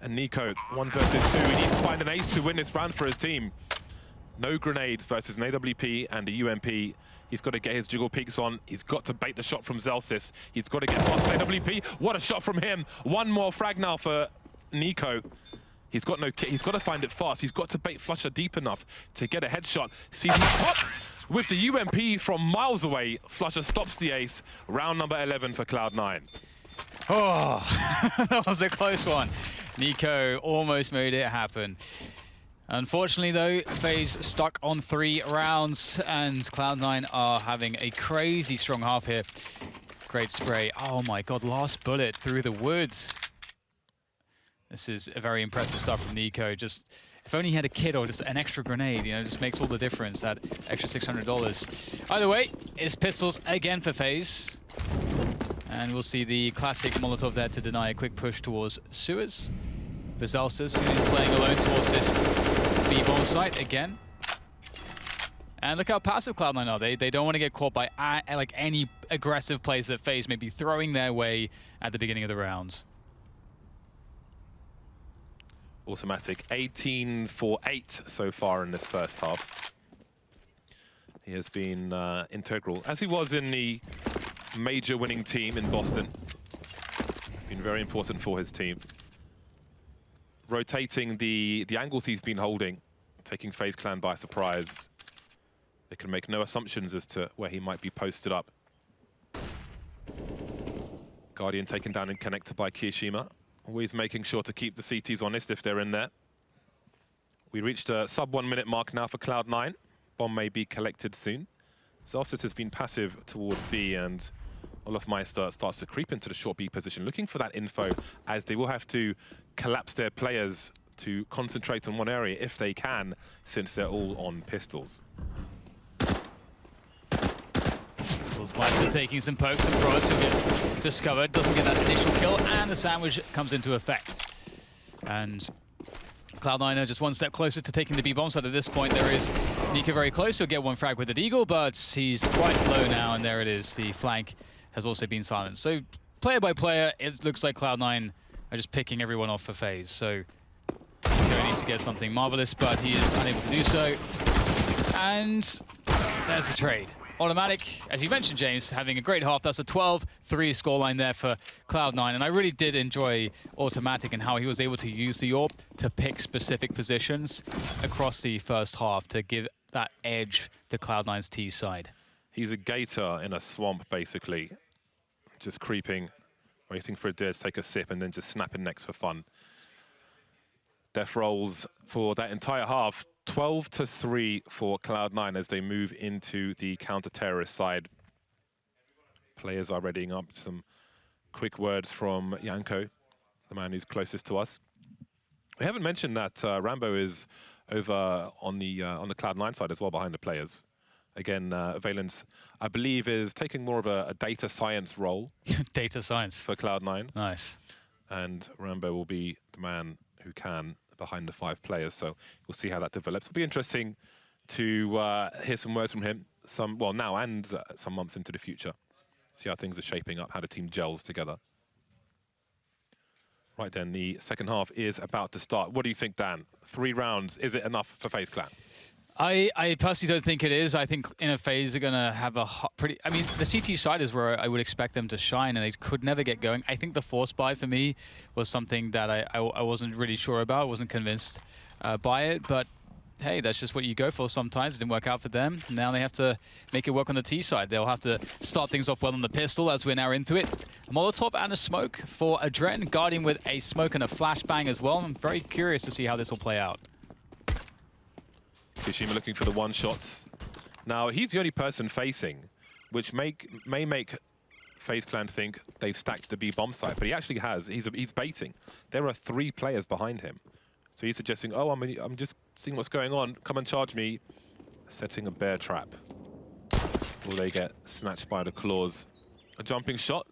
And Nico, 1 versus 2. He needs to find an ace to win this round for his team. No grenades versus an AWP and a UMP. He's got to get his jiggle peaks on. He's got to bait the shot from Zalsis. He's got to get past AWP. What a shot from him. 1 more frag now for Nico. He's got no kit. He's got to find it fast. He's got to bait Flusher deep enough to get a headshot. Sees him top with the UMP from miles away. Flusher stops the ace. Round number 11 for Cloud9. Oh, that was a close one. Nico almost made it happen. Unfortunately, though, Faze stuck on 3 rounds, and Cloud9 are having a crazy strong half here. Great spray. Oh my god, last bullet through the woods. This is a very impressive start from Nico. Just, if only he had a kit or just an extra grenade, just makes all the difference, that extra $600. Either way, it's pistols again for Faze. And we'll see the classic Molotov there to deny a quick push towards sewers. Zalsis, who's playing alone towards this B-bomb site again. And look how passive Cloud9 are. They don't want to get caught by like any aggressive plays that Faze may be throwing their way at the beginning of the rounds. Automatic 18 for 8 so far in this first half. He has been integral, as he was in the major winning team in Boston. Been very important for his team. Rotating the angles he's been holding, taking FaZe Clan by surprise. They can make no assumptions as to where he might be posted up. Guardian taken down and connected by Kirishima. Always making sure to keep the CTs honest if they're in there. We reached a sub 1 minute mark now for Cloud9. Bomb may be collected soon. Zelsis has been passive towards B, and Olofmeister starts to creep into the short B position, looking for that info, as they will have to collapse their players to concentrate on one area if they can, since they're all on pistols. Olofmeister taking some pokes and prods, he'll get discovered, doesn't get that initial kill, and the sandwich comes into effect. And Cloud9 are just one step closer to taking the B bomb site at this point. There is Nika very close, he'll get one frag with the Deagle, but he's quite low now, and there it is. The flank has also been silenced. So player by player, it looks like Cloud9 are just picking everyone off for Faze. So Nico needs to get something marvelous, but he is unable to do so. And there's the trade. Automatic, as you mentioned, James, having a great half. That's a 12-3 scoreline there for Cloud9. And I really did enjoy Automatic and how he was able to use the AWP to pick specific positions across the first half to give that edge to Cloud9's T side. He's a gator in a swamp, basically. Just creeping, waiting for a deer to take a sip, and then just snapping necks for fun. Death rolls for that entire half. 12-3 for Cloud9 as they move into the counter-terrorist side. Players are readying up. Some quick words from Yanko, the man who's closest to us. We haven't mentioned that Rambo is over on the Cloud9 side as well, behind the players. Again, Valence, I believe, is taking more of a data science role. Data science. For Cloud9. Nice. And Rambo will be the man who can behind the 5 players, so we'll see how that develops. It'll be interesting to hear some words from him, well, now and some months into the future. See how things are shaping up, how the team gels together. Right then, the second half is about to start. What do you think, Dan? 3 rounds, is it enough for FaZe Clan? I personally don't think it is. I think in a Faze they're going to have a I mean, the CT side is where I would expect them to shine, and they could never get going. I think the force buy for me was something that I wasn't really sure about, wasn't convinced by it, but hey, that's just what you go for sometimes. It didn't work out for them. Now they have to make it work on the T side. They'll have to start things off well on the pistol, as we're now into it. A Molotov and a smoke for Adren, Guardian with a smoke and a flashbang as well. I'm very curious to see how this will play out. Kirishima looking for the one-shots. Now, he's the only person facing, which may make FaZe Clan think they've stacked the B bomb site, but he actually has. He's baiting. There are 3 players behind him. So he's suggesting, oh, I'm just seeing what's going on. Come and charge me. Setting a bear trap. Will they get snatched by the claws? A jumping shot.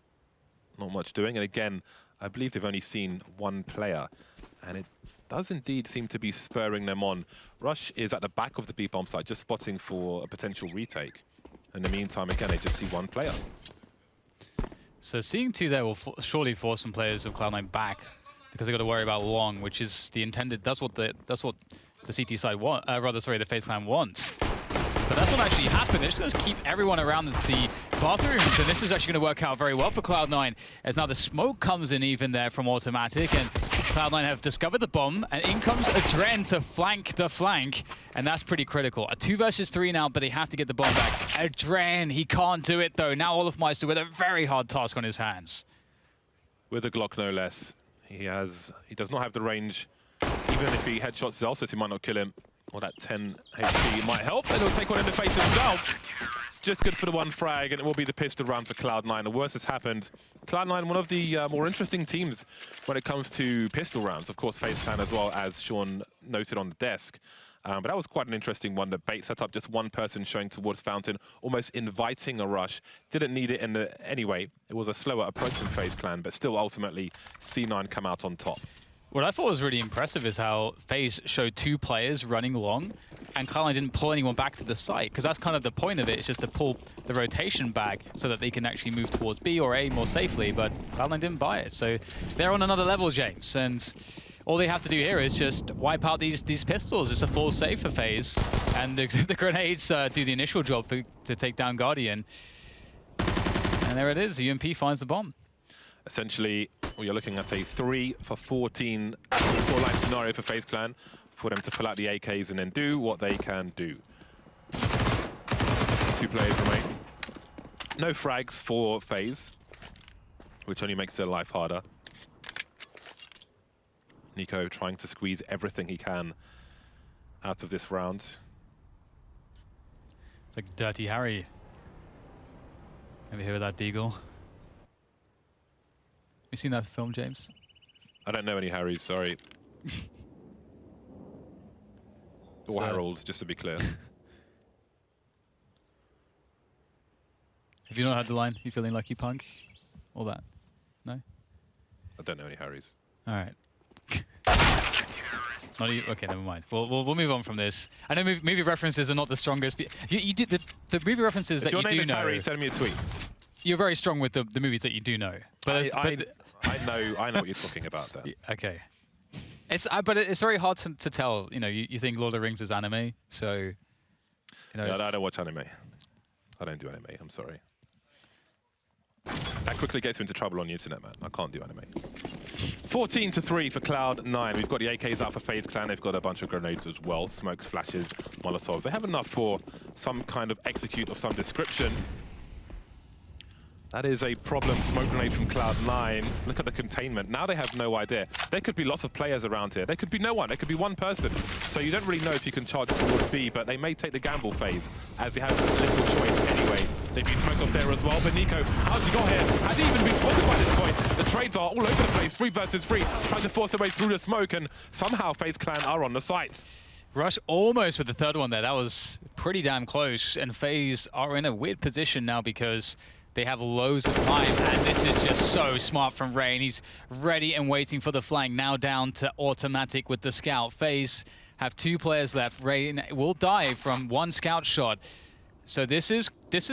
Not much doing. And again, I believe they've only seen 1 player. And it does indeed seem to be spurring them on. Rush is at the back of the B bomb site, just spotting for a potential retake. In the meantime, again, they just see 1 player. So seeing 2 there will surely force some players of Cloud9 back, because they got to worry about long, which is the intended. That's what the CT side want. Rather, sorry, the FaZe Clan wants. But that's what actually happened. They're just going to keep everyone around the bathrooms, and this is actually going to work out very well for Cloud9, as now the smoke comes in even there from Automatic, and Cloud9 have discovered the bomb, and in comes Adren to flank the flank, and that's pretty critical. A 2 versus 3 now, but they have to get the bomb back. Adren, he can't do it though. Now Olofmeister with a very hard task on his hands. With a Glock, no less. He does not have the range. Even if he headshots Zelsis, he might not kill him. Or that 10 HP might help, and he'll take one in the face himself. Just good for the 1 frag, and it will be the pistol round for Cloud9. The worst has happened. Cloud9, one of the more interesting teams when it comes to pistol rounds. Of course, FaZe Clan as well, as Sean noted on the desk. But that was quite an interesting one. The bait set up, just 1 person showing towards Fountain, almost inviting a rush. Didn't need it anyway. It was a slower approach from FaZe Clan, but still ultimately C9 come out on top. What I thought was really impressive is how FaZe showed 2 players running long, and Cloud9 didn't pull anyone back to the site, because that's kind of the point of it. It's just to pull the rotation back so that they can actually move towards B or A more safely, but Cloud9 didn't buy it. So they're on another level, James. And all they have to do here is just wipe out these pistols. It's a full save for Faze, and the grenades do the initial job to take down Guardian. And there it is. UMP finds the bomb. Essentially, we are looking at a 3 for 14 scoreline scenario for Faze Clan, for them to pull out the AKs and then do what they can do. 2 players remain. No frags for Faze, which only makes their life harder. Nico trying to squeeze everything he can out of this round. It's like Dirty Harry. Ever hear of that Deagle? You seen that film, James? I don't know any Harrys, sorry. Or Harolds, just to be clear. Have you not had the line, "You feeling lucky, punk"? All that? No? I don't know any Harrys. All right. Not even, okay, never mind. We'll move on from this. I know movie references are not the strongest. You do the movie references that you do know. If your name is Harry, send me a tweet. You're very strong with the movies that you do know. But I know what you're talking about there. Okay. But it's very hard to tell. You know, you think Lord of the Rings is anime, so you know. No, I don't watch anime. I don't do anime. I'm sorry. That quickly gets you into trouble on the internet, man. I can't do anime. 14-3 for Cloud9. We've got the AKs out for Faze Clan. They've got a bunch of grenades as well. Smokes, flashes, molotovs. They have enough for some kind of execute of some description. That is a problem. Smoke grenade from Cloud9. Look at the containment. Now they have no idea. There could be lots of players around here. There could be no one. There could be one person. So you don't really know if you can charge towards B, but they may take the gamble phase, as they have little choice anyway. They've been smoked off there as well. But Nico, how's he got here? Has he even been spotted by this point? The trades are all over the place. 3 versus 3. Trying to force their way through the smoke, and somehow Faze Clan are on the sites. Rush almost with the third one there. That was pretty damn close. And Faze are in a weird position now because they have loads of time, and this is just so smart from Rain. He's ready and waiting for the flank. Now down to Automatic with the scout. Faze have 2 players left. Rain will die from 1 scout shot. So this is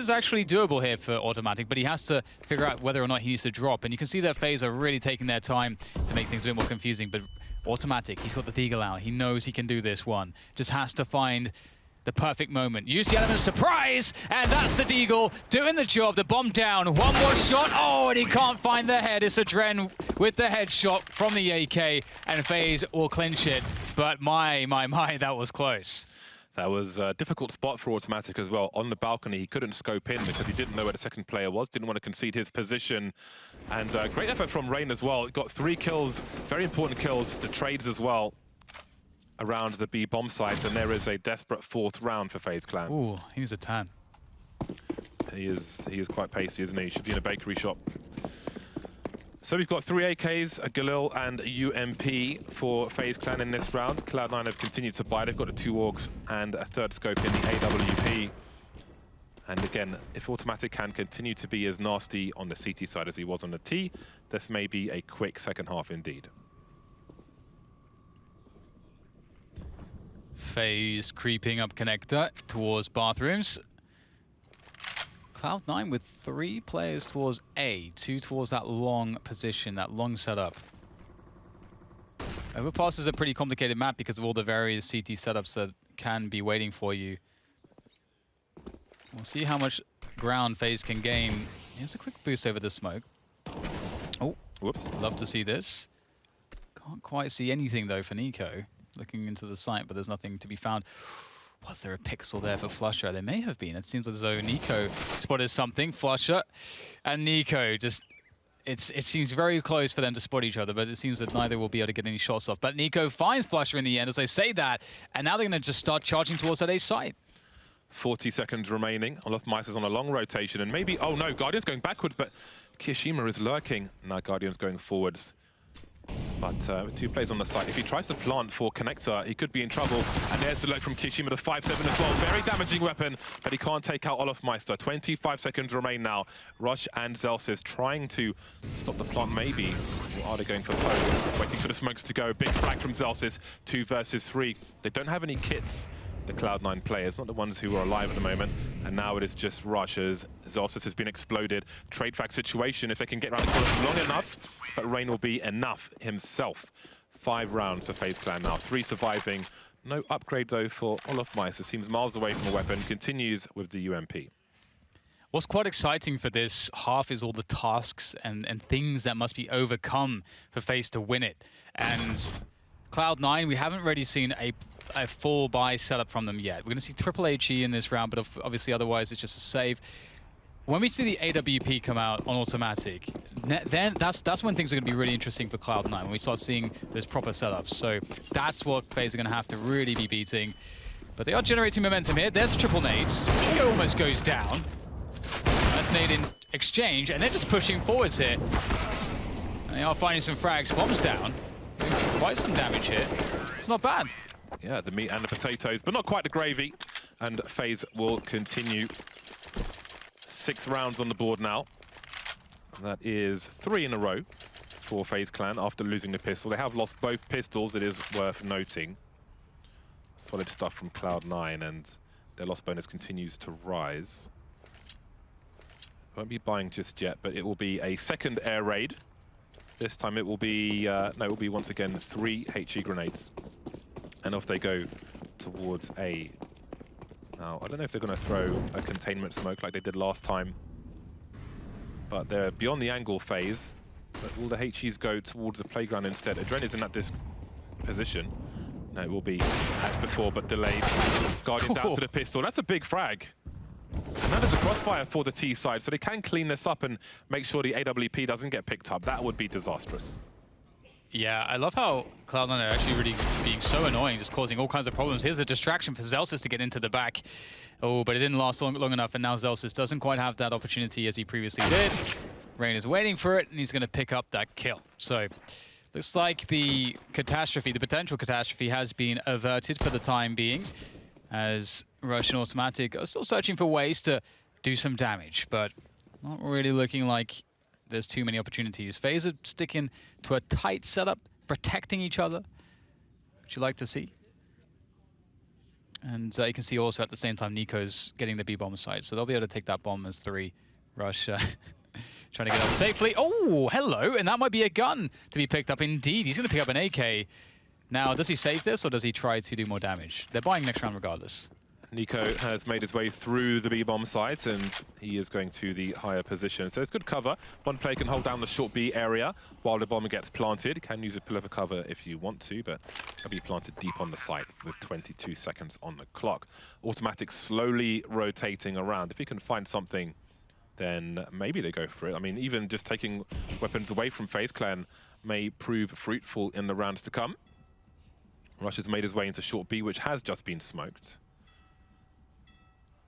actually doable here for Automatic, but he has to figure out whether or not he needs to drop. And you can see that Faze are really taking their time to make things a bit more confusing. But Automatic, he's got the Deagle out. He knows he can do this one. Just has to find the perfect moment. Use the element of surprise, and that's the Deagle doing the job. The bomb down. 1 more shot. Oh, and he can't find the head. It's a Dren with the headshot from the AK, and Faze will clinch it. But my, that was close. That was a difficult spot for Automatic as well. On the balcony, he couldn't scope in because he didn't know where the second player was, didn't want to concede his position. And great effort from Rain as well. Got 3 kills, very important kills, the trades as well around the B bomb site, and there is a desperate 4th round for Faze Clan. Ooh, he's a 10. He is quite pacey, isn't he? Should be in a bakery shop. So we've got 3 AKs, a Galil and a UMP for Faze Clan in this round. Cloud9 have continued to buy. They've got the 2 AUGs and a 3rd scope in the AWP. And again, if Automatic can continue to be as nasty on the CT side as he was on the T, this may be a quick second half indeed. Faze creeping up connector towards bathrooms. Cloud9 with 3 players towards A, 2 towards that long position, that long setup. Overpass is a pretty complicated map because of all the various CT setups that can be waiting for you. We'll see how much ground Faze can gain. Here's a quick boost over the smoke. Oh, whoops, love to see this. Can't quite see anything though for Nico. Looking into the site, but there's nothing to be found. Was there a pixel there for Flusher? There may have been. It seems as though Nico spotted something. Flusher and Nico just... It seems very close for them to spot each other, but it seems that neither will be able to get any shots off. But Nico finds Flusher in the end, as I say that, and now they're going to just start charging towards that A site. 40 seconds remaining. Olaf is on a long rotation, and maybe... Oh no, Guardian's going backwards, but Kiyashima is lurking. Now Guardian's going forwards. But with 2 players on the site, if he tries to plant for connector, he could be in trouble. And there's the look from Kiyashima to 5-7 as well. Very damaging weapon, but he can't take out Olaf. 25 seconds remain now. Rush and Zelsis trying to stop the plant, maybe. Or are they going for post? Waiting for the smokes to go. Big flag from Zelsis. 2 versus 3. They don't have any kits, the Cloud9 players, not the ones who are alive at the moment. And now it is just Rush as Zelsis has been exploded. Trade fact situation, if they can get around the corner long enough, but Rain will be enough himself. 5 rounds for Faze Clan now. 3 surviving. No upgrade, though, for Olaf. It seems miles away from a weapon. Continues with the UMP. What's quite exciting for this half is all the tasks and things that must be overcome for Faze to win it. And Cloud9, we haven't really seen a full buy setup from them yet. We're going to see triple HE in this round, but obviously otherwise it's just a save. When we see the AWP come out on automatic, then that's when things are going to be really interesting for Cloud9, when we start seeing those proper setups. So that's what Faze are going to have to really be beating. But they are generating momentum here. There's triple nades. He almost goes down. That's nade in exchange, and they're just pushing forwards here. And they are finding some frags. Bombs down. There's quite some damage here. It's not bad. Yeah, the meat and the potatoes, but not quite the gravy. And Faze will continue. 6 rounds on the board now. That is 3 in a row for Faze Clan after losing the pistol. They have lost both pistols, it is worth noting. Solid stuff from Cloud9, and their loss bonus continues to rise. Won't be buying just yet, but it will be a second air raid. This time it will be, no, it will be once again 3 HE grenades. And off they go towards A. Now, I don't know if they're going to throw a containment smoke like they did last time. But they're beyond the angle phase. But will the HEs go towards the playground instead? Adren isn't at this position. No, it will be as before, but delayed. Guardian down to the pistol. That's a big frag. And that is a crossfire for the T side, so they can clean this up and make sure the AWP doesn't get picked up. That would be disastrous. Yeah, I love how Cloud9 are actually really being so annoying, just causing all kinds of problems. Here's a distraction for Zelsis to get into the back. Oh, but it didn't last long enough, and now Zelsis doesn't quite have that opportunity as he previously did. Rain is waiting for it, and he's going to pick up that kill. So, looks like the catastrophe, the potential catastrophe, has been averted for the time being, as Rush and Automatic are still searching for ways to do some damage, but not really looking like there's too many opportunities. Faze are sticking to a tight setup, protecting each other, which you like to see. And you can see also at the same time Nico's getting the B-bomb side, so they'll be able to take that bomb as 3. Rush trying to get up safely. Oh, hello, and that might be a gun to be picked up. Indeed, he's going to pick up an AK. Now, does he save this, or does he try to do more damage? They're buying next round regardless. Nico has made his way through the B-bomb sites, and he is going to the higher position. So it's good cover. One player can hold down the short B area while the bomb gets planted. Can use a pillar for cover if you want to, but it'll be planted deep on the site with 22 seconds on the clock. Automatic slowly rotating around. If he can find something, then maybe they go for it. I mean, even just taking weapons away from Faze Clan may prove fruitful in the rounds to come. Rush has made his way into short B, which has just been smoked.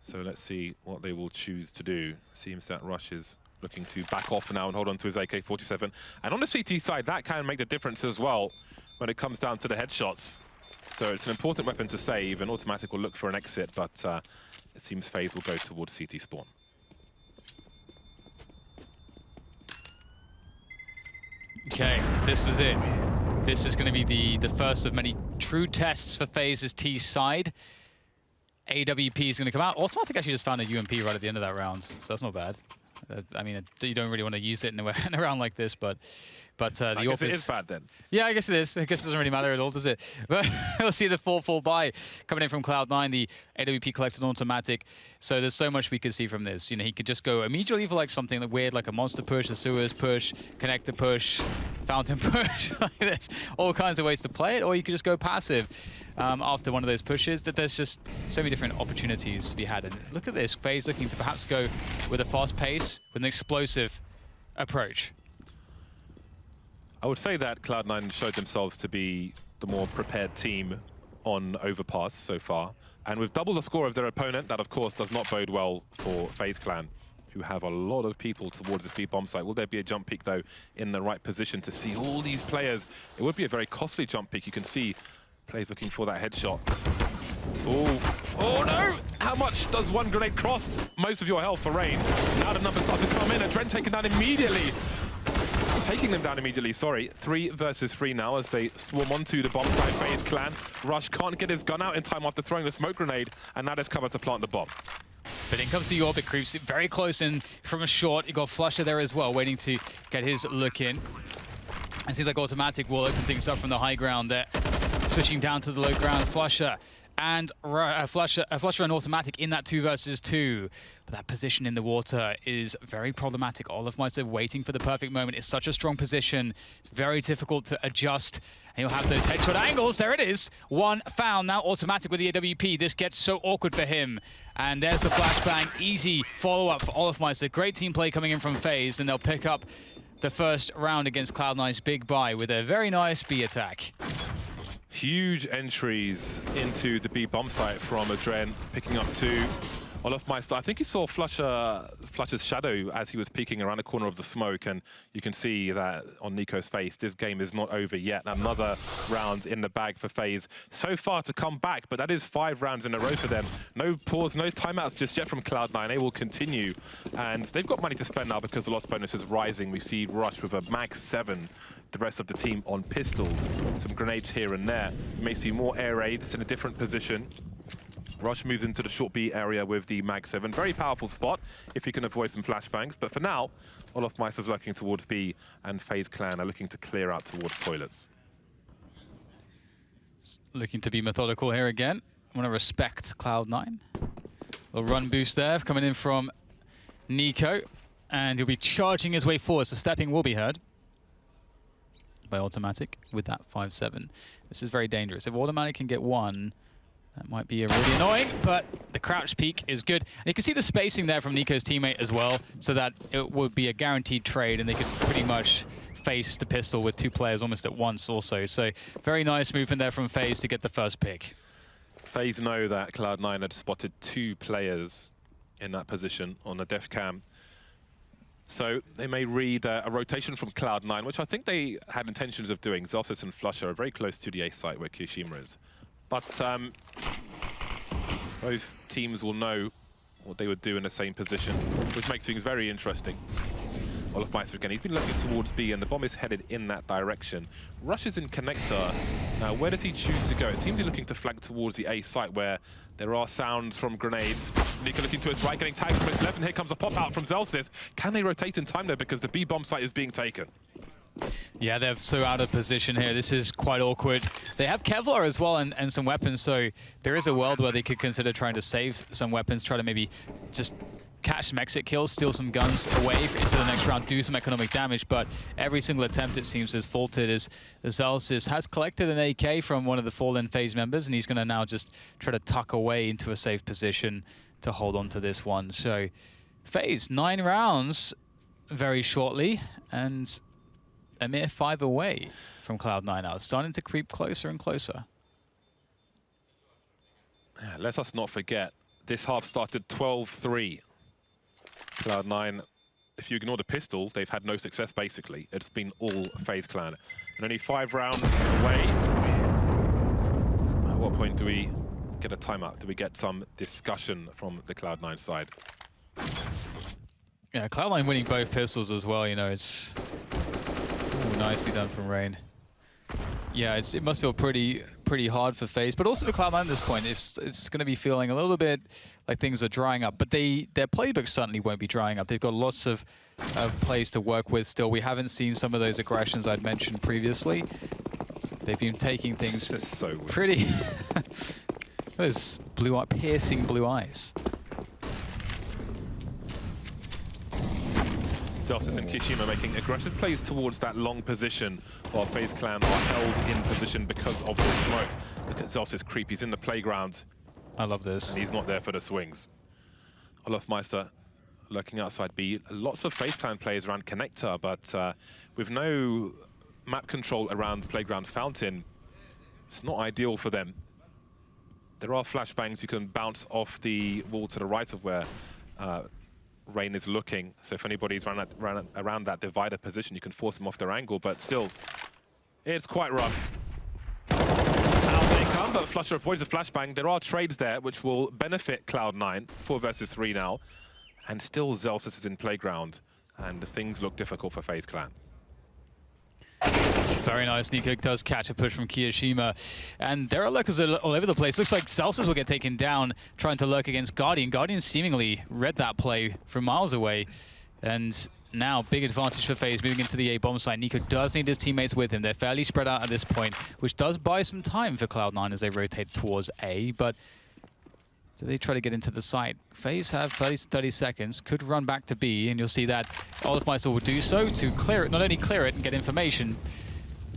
So let's see what they will choose to do. Seems that Rush is looking to back off now and hold on to his AK-47. And on the CT side, that can make the difference as well when it comes down to the headshots. So it's an important weapon to save, and Automatic will look for an exit, but it seems Faze will go towards CT spawn. Okay, this is it. This is going to be the first of many true tests for Faze's T side. AWP is going to come out. Automatic actually just found a UMP right at the end of that round, so that's not bad. I mean, you don't really want to use it in a round like this, but the I guess it is bad then. Yeah, I guess it is. I guess it doesn't really matter at all, does it? But we'll see the full buy coming in from Cloud9, the AWP collected on Automatic. So there's so much we could see from this. You know, he could just go immediately for like something weird, like a monster push, a sewers push, connector push, fountain push. Like there's all kinds of ways to play it, or you could just go passive after one of those pushes. That there's just so many different opportunities to be had. And look at this, Faze looking to perhaps go with a fast pace, with an explosive approach. I would say that Cloud9 showed themselves to be the more prepared team on Overpass so far. And with double the score of their opponent, that of course does not bode well for Faze Clan, who have a lot of people towards this B-bomb site. Will there be a jump peak though in the right position to see all these players? It would be a very costly jump peak. You can see players looking for that headshot. Oh no! How much does one grenade cost? Most of your health for Rain. Now the numbers start to come in, and Dren taken down immediately. Taking them down immediately, sorry. 3 versus 3 now as they swarm onto the bomb site. Faze Clan. Rush can't get his gun out in time after throwing the smoke grenade, and now there's cover to plant the bomb. But in comes the orbit, creeps very close in from a short. You got Flusher there as well, waiting to get his look in. It seems like Automatic will open things up from the high ground there. Switching down to the low ground, Flusher and Flusher and Automatic in that 2 versus 2. But that position in the water is very problematic. Olofmeister waiting for the perfect moment. It's such a strong position. It's very difficult to adjust. And you'll have those headshot angles. There it is. One found. Now Automatic with the AWP. This gets so awkward for him. And there's the flashbang. Easy follow-up for Olofmeister. Great team play coming in from Faze. And they'll pick up the first round against Cloud9's big buy with a very nice B attack. Huge entries into the B bomb site from Adren, picking up 2. Olofmeister, I think he saw Flusher's shadow as he was peeking around the corner of the smoke, and you can see that on Nico's face, this game is not over yet. Another round in the bag for Faze. So far to come back, but that is 5 rounds in a row for them. No pause, no timeouts just yet from Cloud9. They will continue, and they've got money to spend now because the loss bonus is rising. We see Rush with a max 7. The rest of the team on pistols. Some grenades here and there. You may see more air raids in a different position. Rush moves into the short B area with the mag 7. Very powerful spot if you can avoid some flashbangs. But for now, Olofmeister's looking towards B, and FaZe Clan are looking to clear out towards toilets. Looking to be methodical here again. I want to respect Cloud9. A run boost there coming in from Nico. And he'll be charging his way forward, so stepping will be heard by Automatic with that 5-7. This is very dangerous. If Automatic can get 1, that might be really annoying, but the crouch peek is good. And you can see the spacing there from Nico's teammate as well, so that it would be a guaranteed trade, and they could pretty much face the pistol with 2 players almost at once also. So very nice movement there from FaZe to get the first pick. FaZe know that Cloud9 had spotted 2 players in that position on the def cam. So they may read a rotation from Cloud9, which I think they had intentions of doing. Zelsis and Flusher are very close to the A site where Kyoshima is. But both teams will know what they would do in the same position, which makes things very interesting. Olofmeister again, he's been looking towards B, and the bomb is headed in that direction. Rush is in connector. Now, where does he choose to go? It seems he's looking to flank towards the A site, where there are sounds from grenades. Nico looking to his right, getting tagged from his left, and here comes a pop out from Zelsis. Can they rotate in time, though, because the B bomb site is being taken? Yeah, they're so out of position here. This is quite awkward. They have Kevlar as well and some weapons, so there is a world where they could consider trying to save some weapons, try to maybe just catch some exit kills, steal some guns away into the next round, do some economic damage, but every single attempt, it seems, is faulted as Zelsis has collected an AK from one of the fallen FaZe members, and he's going to now just try to tuck away into a safe position to hold on to this one. So FaZe, 9 rounds very shortly, and a mere 5 away from Cloud9 now. It's starting to creep closer and closer. Yeah, let us not forget, this half started 12-3. Cloud9, if you ignore the pistol, they've had no success, basically. It's been all FaZe Clan. And only 5 rounds away. At what point do we get a timeout? Do we get some discussion from the Cloud9 side? Yeah, Cloud9 winning both pistols as well, you know, it's nicely done from Rain. Yeah, it must feel pretty hard for FaZe, but also for Cloud9 at this point. It's going to be feeling a little bit like things are drying up, but their playbook certainly won't be drying up. They've got lots of plays to work with still. We haven't seen some of those aggressions I'd mentioned previously. They've been taking things so pretty... Those piercing blue eyes. Zelsis and Kyoshima making aggressive plays towards that long position, while FaZe Clan are held in position because of the smoke. Look at Zelsis creep, he's in the playground. I love this. And he's not there for the swings. Olofmeister lurking outside B. Lots of FaZe Clan players around connector, but with no map control around playground fountain, it's not ideal for them. There are flashbangs you can bounce off the wall to the right of where Rain is looking, so if anybody's around that divider position, you can force them off their angle, but still, it's quite rough. Out they come, but Flusher avoids the flashbang. There are trades there, which will benefit Cloud9, 4 versus 3 now, and still Zelsis is in playground, and things look difficult for FaZe Clan. Very nice. Nico does catch a push from Kyoshima. And there are lurkers all over the place. Looks like Zelsis will get taken down trying to lurk against Guardian. Guardian seemingly read that play from miles away. And now, big advantage for Faze moving into the A bomb site. Nico does need his teammates with him. They're fairly spread out at this point, which does buy some time for Cloud9 as they rotate towards A, but do they try to get into the site? Faze have 30 seconds, could run back to B, and you'll see that Olofmeister will do so to clear it, not only clear it and get information,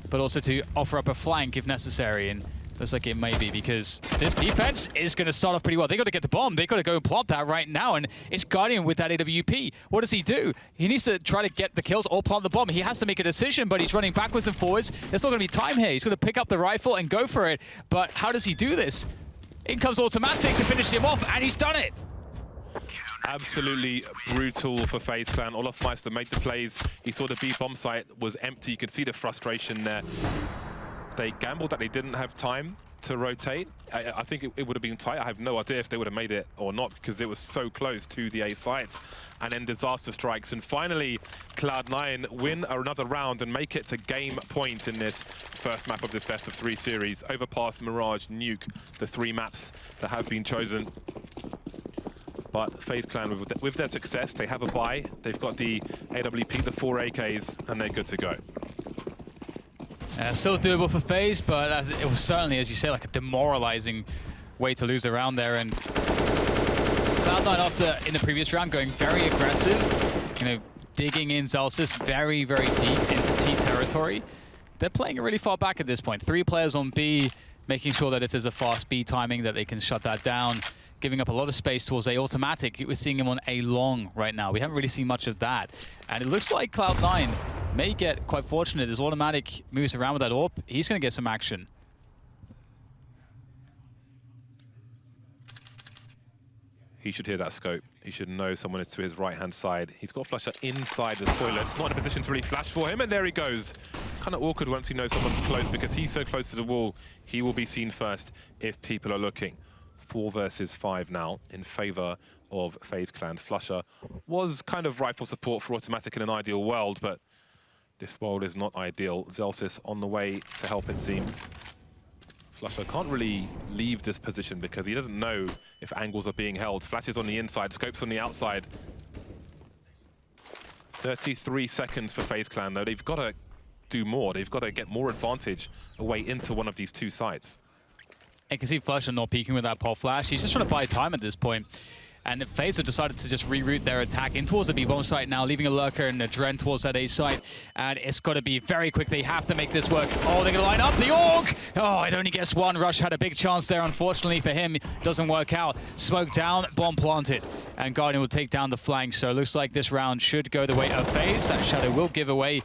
but also to offer up a flank if necessary. And looks like it may be, because this defense is going to start off pretty well. They got to get the bomb. They got to go and plant that right now, and it's Guardian with that AWP. What does he do? He needs to try to get the kills or plant the bomb. He has to make a decision, but he's running backwards and forwards. There's not going to be time here. He's going to pick up the rifle and go for it. But how does he do this? In comes Automatic to finish him off, and he's done it. Absolutely brutal for FaZe Clan. Olofmeister made the plays. He saw the B bomb site was empty. You could see the frustration there. They gambled that they didn't have time to rotate. I think it would have been tight. I have no idea if they would have made it or not, because it was so close to the A sites. And then disaster strikes. And finally, Cloud9 win another round and make it to game point in this first map of this best of 3 series. Overpass, Mirage, Nuke, the 3 maps that have been chosen. But FaZe Clan, with their success, they have a buy. They've got the AWP, the 4 AKs, and they're good to go. Still doable for FaZe, but it was certainly, as you say, like a demoralizing way to lose a round there. And Cloud9 after, in the previous round, going very aggressive, you know, digging in Zalsis very, very deep into T territory. They're playing it really far back at this point. 3 players on B, making sure that if there's a fast B timing that they can shut that down, giving up a lot of space towards A. Automatic, we're seeing him on A long right now. We haven't really seen much of that. And it looks like Cloud9 may get quite fortunate as Automatic moves around with that AWP. He's going to get some action. He should hear that scope. He should know someone is to his right-hand side. He's got Flusher inside the toilet. It's not in a position to really flash for him, and there he goes. Kind of awkward once he knows someone's close, because he's so close to the wall, he will be seen first if people are looking. 4 versus 5 now in favor of FaZe Clan. Flusher was kind of rifle support for Automatic in an ideal world, but this world is not ideal. Zalsis on the way to help, it seems. Flusher can't really leave this position because he doesn't know if angles are being held. Flashes on the inside, scopes on the outside. 33 seconds for FaZe Clan, though. They've got to do more. They've got to get more advantage away into one of these 2 sites. You can see Flusher not peeking with that pole flash. He's just trying to buy time at this point. And FaZe have decided to just reroute their attack in towards the B-bomb site now, leaving a lurker and a Dren towards that A site. And it's got to be very quick. They have to make this work. Oh, they're going to line up the AUG! Oh, it only gets 1. Rush had a big chance there. Unfortunately for him, it doesn't work out. Smoke down, bomb planted. And Guardian will take down the flank. So it looks like this round should go the way of FaZe. That Shadow will give away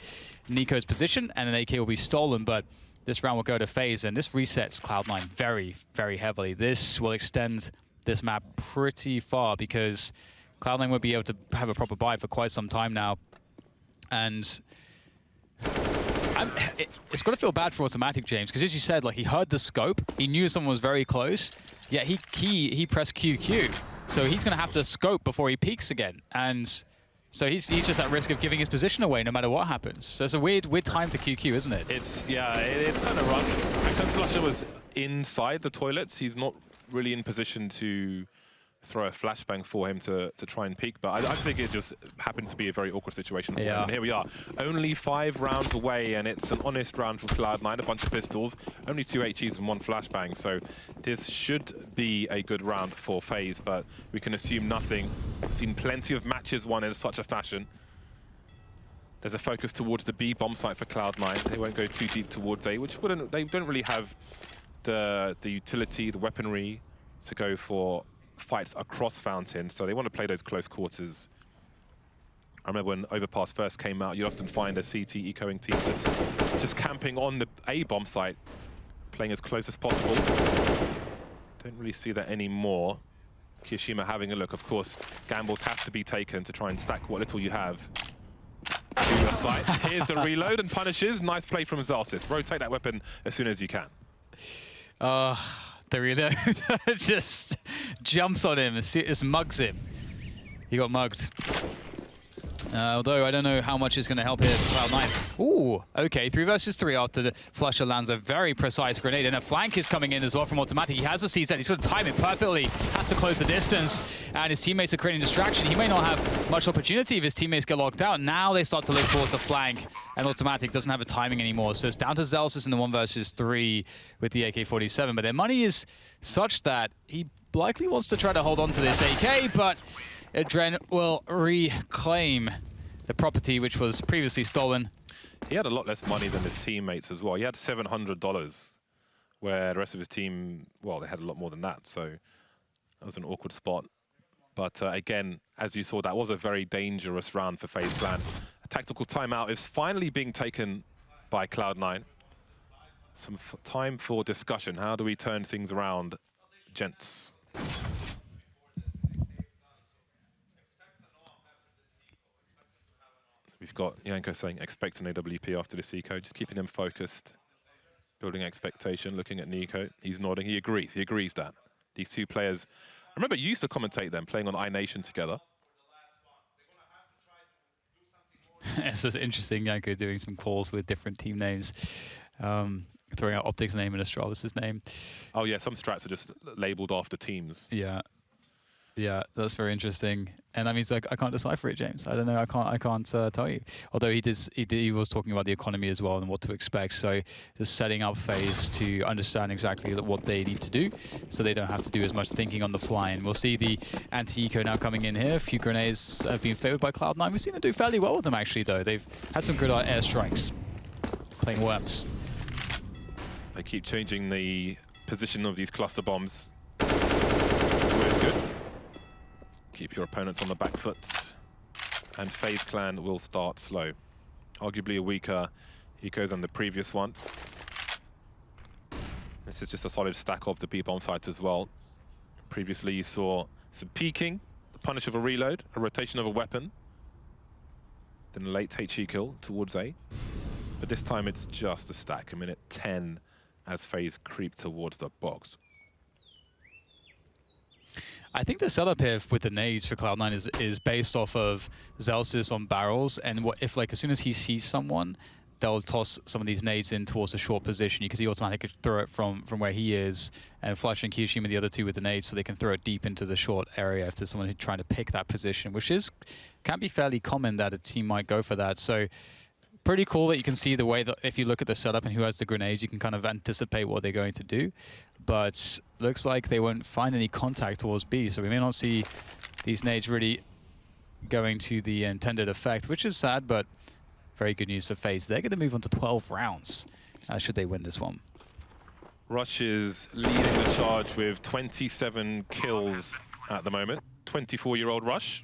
Nico's position, and an AK will be stolen. But this round will go to FaZe, and this resets Cloud9 very, very heavily. This will extend this map pretty far, because Cloud9 won't be able to have a proper buy for quite some time now. And it's got to feel bad for Automatic, James, because as you said, like, he heard the scope, he knew someone was very close, yet he pressed QQ. So he's going to have to scope before he peeks again. And so he's just at risk of giving his position away no matter what happens. So it's a weird time to QQ, isn't it? It's kind of rough. Because Flusher was inside the toilets, he's not really in position to throw a flashbang for him to try and peek, but I think it just happened to be a very awkward situation for him. And here we are, only 5 rounds away, and it's an honest round from Cloud9, a bunch of pistols, only 2 HEs and 1 flashbang, so this should be a good round for FaZe, but we can assume nothing. We've seen plenty of matches won in such a fashion. There's a focus towards the B bomb site for Cloud9. They won't go too deep towards A, which they don't really have the utility, the weaponry to go for fights across Fountain, so they want to play those close quarters. I remember when Overpass first came out, you'd often find a CT ecoing team just camping on the A bomb site, playing as close as possible. Don't really see that anymore. Kiyashima having a look. Of course, gambles have to be taken to try and stack what little you have. To your side. Here's the reload and punishes. Nice play from Zalsis. Rotate that weapon as soon as you can. The reload just jumps on him, just mugs him. He got mugged. Although I don't know how much is going to help here for Cloud9. Ooh, okay, 3 versus 3 after the Flusher lands a very precise grenade, and a flank is coming in as well from Automatic. He has the CZ, he's going to time it perfectly, has to close the distance, and his teammates are creating distraction. He may not have much opportunity if his teammates get locked out. Now they start to look towards the flank, and Automatic doesn't have a timing anymore. So it's down to Zelsis in the 1 versus 3 with the AK-47, but their money is such that he likely wants to try to hold on to this AK, but Adren will reclaim the property which was previously stolen. He had a lot less money than his teammates as well. He had $700, where the rest of his team, well, they had a lot more than that. So that was an awkward spot. But again, as you saw, that was a very dangerous round for FaZe Clan. A tactical timeout is finally being taken by Cloud9. Some time for discussion. How do we turn things around, gents? We've got Yanko saying, expect an AWP after this eco, just keeping him focused, building expectation, looking at Nico. He's nodding, he agrees that. These two players, I remember you used to commentate them playing on iNation together. It's just interesting, Yanko doing some calls with different team names. Throwing out Optic's name and Astralis' name. Oh yeah, some strats are just labeled after teams. Yeah. Yeah, that's very interesting, and that means like I can't decipher it, James. I don't know. I can't tell you. Although he was talking about the economy as well and what to expect. So just setting up FaZe to understand exactly what they need to do, so they don't have to do as much thinking on the fly. And we'll see the anti-eco now coming in here. A few grenades have been favored by Cloud9. We've seen them do fairly well with them actually, though. They've had some good airstrikes, playing worms. They keep changing the position of these cluster bombs. Always good. Keep your opponents on the back foot, and FaZe Clan will start slow. Arguably a weaker eco than the previous one. This is just a solid stack of the B-bomb site as well. Previously you saw some peeking, the punish of a reload, a rotation of a weapon, then a late HE kill towards A. But this time it's just a stack, a minute 10 as FaZe creep towards the box. I think the setup here with the nades for Cloud9 is based off of Zelsis on barrels, and what if, like, as soon as he sees someone, they'll toss some of these nades in towards a short position. You can see Automatic could throw it from where he is, and Flash and Kyoshima the other two with the nades, so they can throw it deep into the short area if there's someone who's trying to pick that position, which can be fairly common that a team might go for that. So pretty cool that you can see the way that if you look at the setup and who has the grenades, you can kind of anticipate what they're going to do. But looks like they won't find any contact towards B, so we may not see these nades really going to the intended effect, which is sad, but very good news for FaZe. They're going to move on to 12 rounds, should they win this one. Rush is leading the charge with 27 kills at the moment. 24-year-old Rush,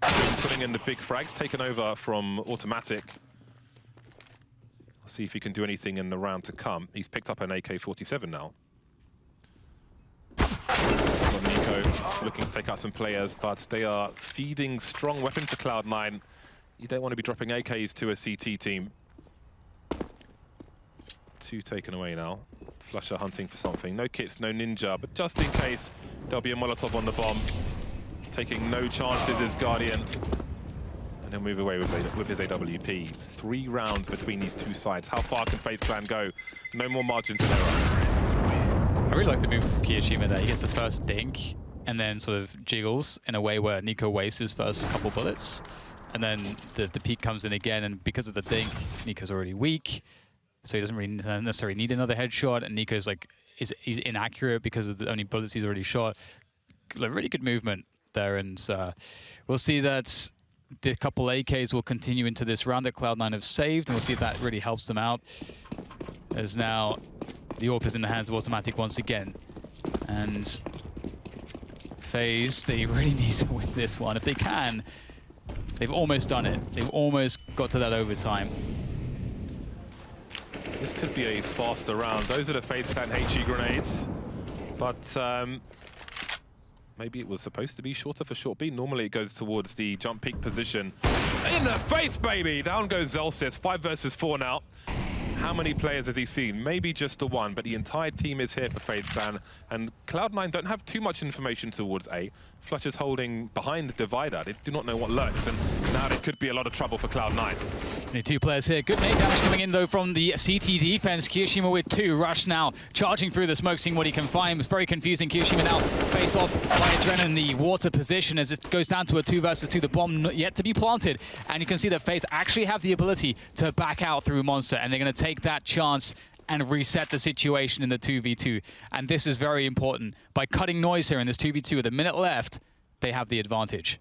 putting in the big frags, taken over from Automatic. See if he can do anything in the round to come. He's picked up an AK-47 now. Nico looking to take out some players, but they are feeding strong weapons to Cloud9. You don't want to be dropping AKs to a CT team. 2 taken away now. Flusher hunting for something. No kits, no ninja, but just in case, there'll be a Molotov on the bomb. Taking no chances is Guardian. And he'll move away with his AWP. 3 rounds between these two sides. How far can FaZe Clan go? No more margin for error. I really like the move from Kyoshima there. He gets the first dink and then sort of jiggles in a way where Nico wastes his first couple bullets. And then the peek comes in again, and because of the dink, Nico's already weak. So he doesn't really necessarily need another headshot, and Nico's like, he's inaccurate because of the only bullets he's already shot. Really good movement there, and we'll see that the couple AKs will continue into this round that Cloud9 have saved, and we'll see if that really helps them out. As now the AWP is in the hands of Automatic once again. And FaZe, they really need to win this one. If they can, they've almost done it. They've almost got to that overtime. This could be a faster round. Those are the FaZe Clan HE grenades. But maybe it was supposed to be shorter for short B. Normally it goes towards the jump peak position. In the face, baby! Down goes Zelsis. 5 versus 4 now. How many players has he seen? Maybe just the one, but the entire team is here for Faze Clan, and Cloud9 don't have too much information towards A. Flusher's holding behind the divider. They do not know what lurks, and now there could be a lot of trouble for Cloud9. Only two players here. Good nade damage coming in, though, from the CT defense. Kiyoshima with two. Rush now charging through the smoke, seeing what he can find. It was very confusing. Kiyoshima now faced off by Adrenaline in the water position as it goes down to a 2 versus 2. The bomb not yet to be planted. And you can see that Faze actually have the ability to back out through Monster, and they're going to take that chance and reset the situation in the 2v2. And this is very important. By cutting noise here in this 2v2 with a minute left, they have the advantage.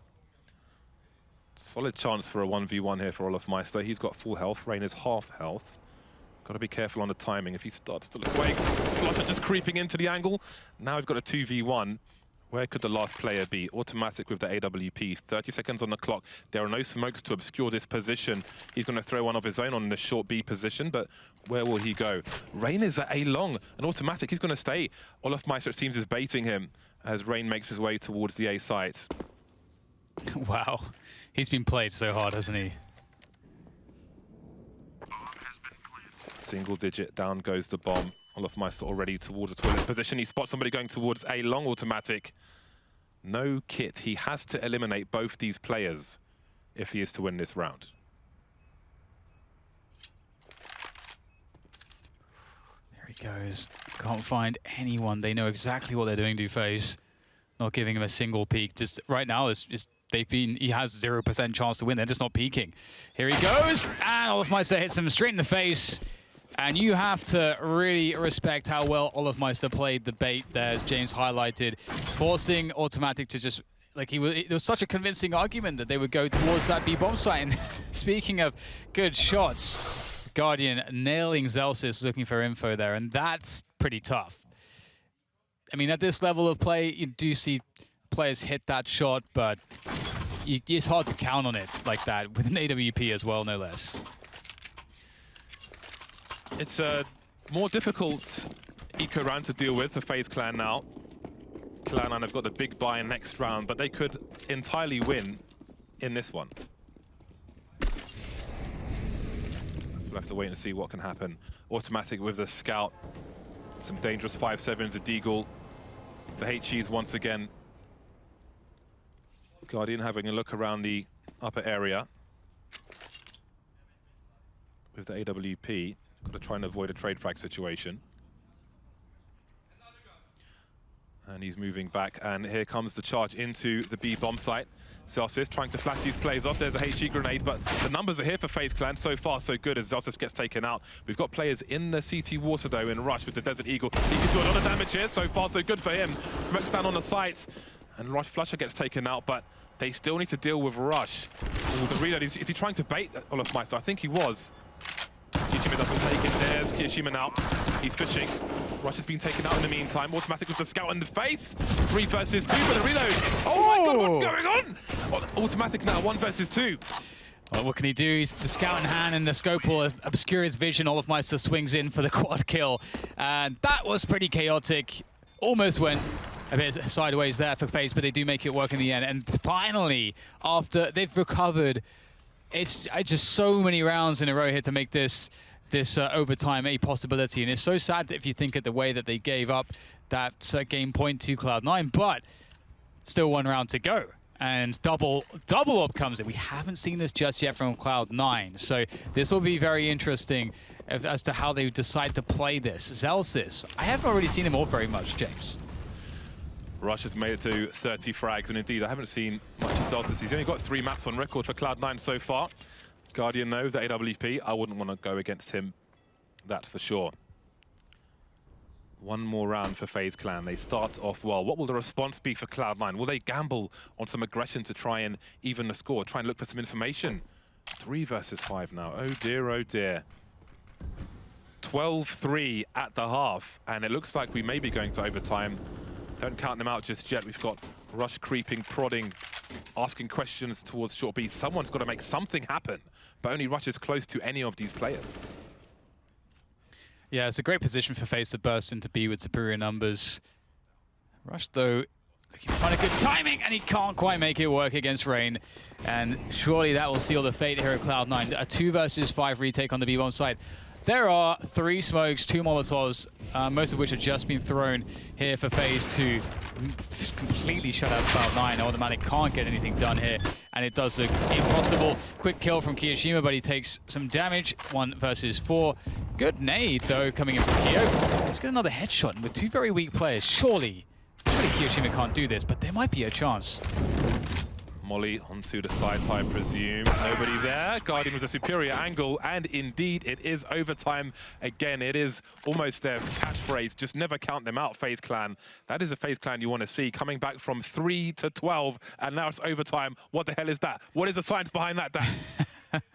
Solid chance for a 1v1 here for Meister. He's got full health. Rain is half health. Got to be careful on the timing. If he starts to look away, Flutter just creeping into the angle. Now we've got a 2v1. Where could the last player be? Automatic with the AWP. 30 seconds on the clock. There are no smokes to obscure this position. He's going to throw one of his own on the short B position, but where will he go? Rain is at A long. An Automatic, he's going to stay. Meister, it seems, is baiting him as Rain makes his way towards the A site. Wow. He's been played so hard, hasn't he? Single digit, down goes the bomb. Meister already towards the toilet position. He spots somebody going towards A long. Automatic. No kit. He has to eliminate both these players if he is to win this round. There he goes. Can't find anyone. They know exactly what they're doing to Faze. Not giving him a single peek. Just right now, he has 0% chance to win. They're just not peeking. Here he goes, and Meister hits him straight in the face. And you have to really respect how well Meister played the bait there, as James highlighted, forcing Automatic to just, like, it was such a convincing argument that they would go towards that B bomb site. And speaking of good shots, Guardian nailing Zelsis, looking for info there, and that's pretty tough. I mean, at this level of play, you do see players hit that shot, but it's hard to count on it like that, with an AWP as well, no less. It's a more difficult eco round to deal with for Faze Clan now. Cloud9 have got the big buy in next round, but they could entirely win in this one. So we'll have to wait and see what can happen. Automatic with the scout. Some dangerous 5-7s, a Deagle. The HEs once again. Guardian having a look around the upper area with the AWP. Got to try and avoid a trade frag situation. And he's moving back, and here comes the charge into the B bomb site. Zelsis trying to flash these plays off. There's a HE grenade, but the numbers are here for Faze Clan. So far, so good as Zelsis gets taken out. We've got players in the CT water, though, in Rush with the Desert Eagle. He can do a lot of damage here. So far, so good for him. Smokes down on the sites, and Rush Flusher gets taken out, but they still need to deal with Rush. Ooh, the reload, is he trying to bait Meister? I think he was. Kiyoshima doesn't take it. There's Kiyoshima now. He's fishing. Rush has been taken out in the meantime. Automatic with the scout in the face. 3 versus 2 for the reload. Oh my god, what's going on? Automatic now, 1 versus 2. Well, what can he do? He's the scout in hand, and the scope will obscure his vision. Meister swings in for the quad kill. And that was pretty chaotic. Almost went a bit sideways there for Faze, but they do make it work in the end. And finally, after they've recovered, it's just so many rounds in a row here to make this overtime a possibility. And it's so sad if you think of the way that they gave up that game point to Cloud9, but still 1 round to go. And double up comes in. We haven't seen this just yet from Cloud9, so this will be very interesting as to how they decide to play this. Zelsis, I haven't already seen him all very much, James. Rush has made it to 30 frags, and indeed, I haven't seen much of Zelsis. He's only got 3 maps on record for Cloud9 so far. Guardian knows the AWP. I wouldn't want to go against him, that's for sure. 1 more round for Faze Clan. They start off well. What will the response be for Cloud9? Will they gamble on some aggression to try and even the score, try and look for some information? 3 versus 5 now. Oh dear, oh dear. 12-3 at the half, and it looks like we may be going to overtime. Don't count them out just yet. We've got Rush creeping, prodding, asking questions towards short B. Someone's got to make something happen, but only Rush is close to any of these players. Yeah, it's a great position for Faze to burst into B with superior numbers. Rush, though, looking to find a good timing, and he can't quite make it work against Rain. And surely that will seal the fate here at Cloud9. A 2 versus 5 retake on the B-bomb side. There are 3 smokes, 2 Molotovs, most of which have just been thrown here for Faze to completely shut out Cloud9. Automatic can't get anything done here, and it does look impossible. Quick kill from Kiyoshima, but he takes some damage. 1 versus 4. Good nade, though, coming in from Kyo. Let's get another headshot, and with 2 very weak players, surely Kiyoshima can't do this, but there might be a chance. Molly onto the sides, I presume. Nobody there. Guardian with a superior angle, and indeed it is overtime again. It is almost their catchphrase, just never count them out, FaZe Clan. That is a FaZe Clan you want to see, coming back from 3 to 12, and now it's overtime. What the hell is that? What is the science behind that, Dan?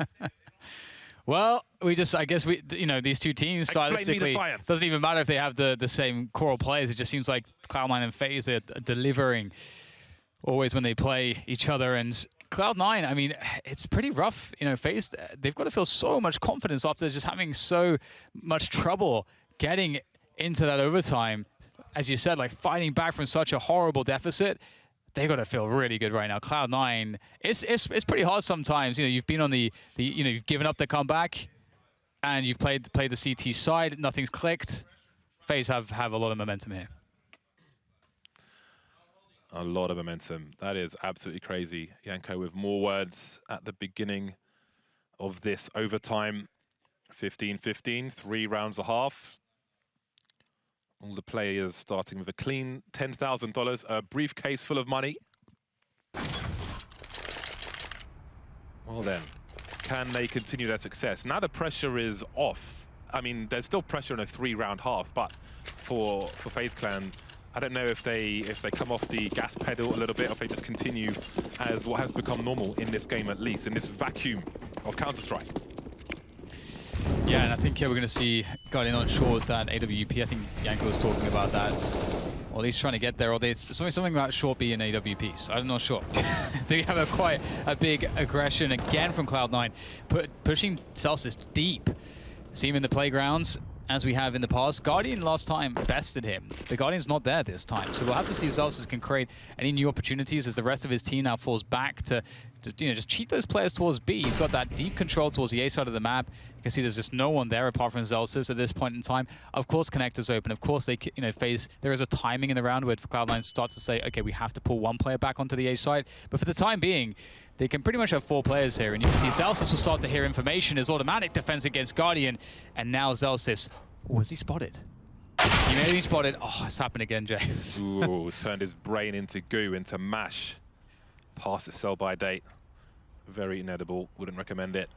Well, I guess these 2 teams stylistically, it doesn't even matter if they have the same core players. It just seems like Cloud9 and FaZe are delivering always when they play each other. And Cloud9, I mean, it's pretty rough. FaZe, they've got to feel so much confidence after just having so much trouble getting into that overtime. As you said, like fighting back from such a horrible deficit. They've got to feel really good right now. Cloud9, it's pretty hard sometimes. You've been on you've given up the comeback, and you've played the CT side. Nothing's clicked. FaZe have a lot of momentum here. A lot of momentum. That is absolutely crazy. Yanko with more words at the beginning of this overtime. 15-15, 3 rounds and a half. All the players starting with a clean $10,000, a briefcase full of money. Well then, can they continue their success? Now the pressure is off. I mean, there's still pressure in a 3-round half, but for FaZe Clan, I don't know if they come off the gas pedal a little bit, or if they just continue as what has become normal in this game, at least in this vacuum of Counter-Strike. Yeah, and I think we're going to see Guardian on short with that AWP. I think Yanko was talking about that, or at least trying to get there. Or there's something about short B and AWPs. I'm not sure. They have quite a big aggression again from Cloud9, pushing Celsius deep. See him in the playgrounds, as we have in the past. Guardian last time bested him. The Guardian's not there this time, so we'll have to see if Celsius can create any new opportunities as the rest of his team now falls back to just cheat those players towards B. You've got that deep control towards the A side of the map. You can see there's just no one there apart from Celsius at this point in time. Of course, connectors open. Of course, they FaZe. There is a timing in the round where Cloud9 starts to say, okay, we have to pull 1 player back onto the A side. But for the time being, they can pretty much have 4 players here, and you can see Celsius will start to hear information as automatic defense against Guardian, and now Celsius. Was he spotted? He may be spotted. Oh, it's happened again, James. Ooh, turned his brain into goo, into mash. Past its sell-by date. Very inedible. Wouldn't recommend it.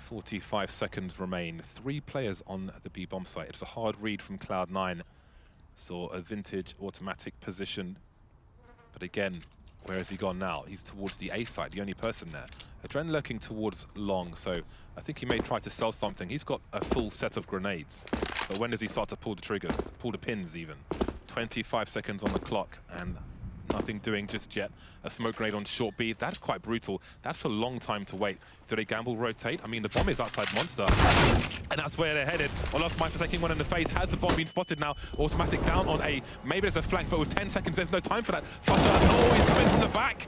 45 seconds remain. 3 players on the B bomb site. It's a hard read from Cloud9. Saw a vintage automatic position. But again, where has he gone now? He's towards the A side, the only person there. Adren lurking towards long, so I think he may try to sell something. He's got a full set of grenades. But when does he start to pull the triggers? Pull the pins, even. 25 seconds on the clock, and nothing doing just yet. A smoke grenade on short B. That's quite brutal. That's a long time to wait. Do they gamble rotate? I mean, the bomb is outside Monster. And that's where they're headed. Olofmeister taking one in the face. Has the bomb been spotted now? Automatic down on A. Maybe there's a flank, but with 10 seconds, there's no time for that. Oh, he's coming from the back.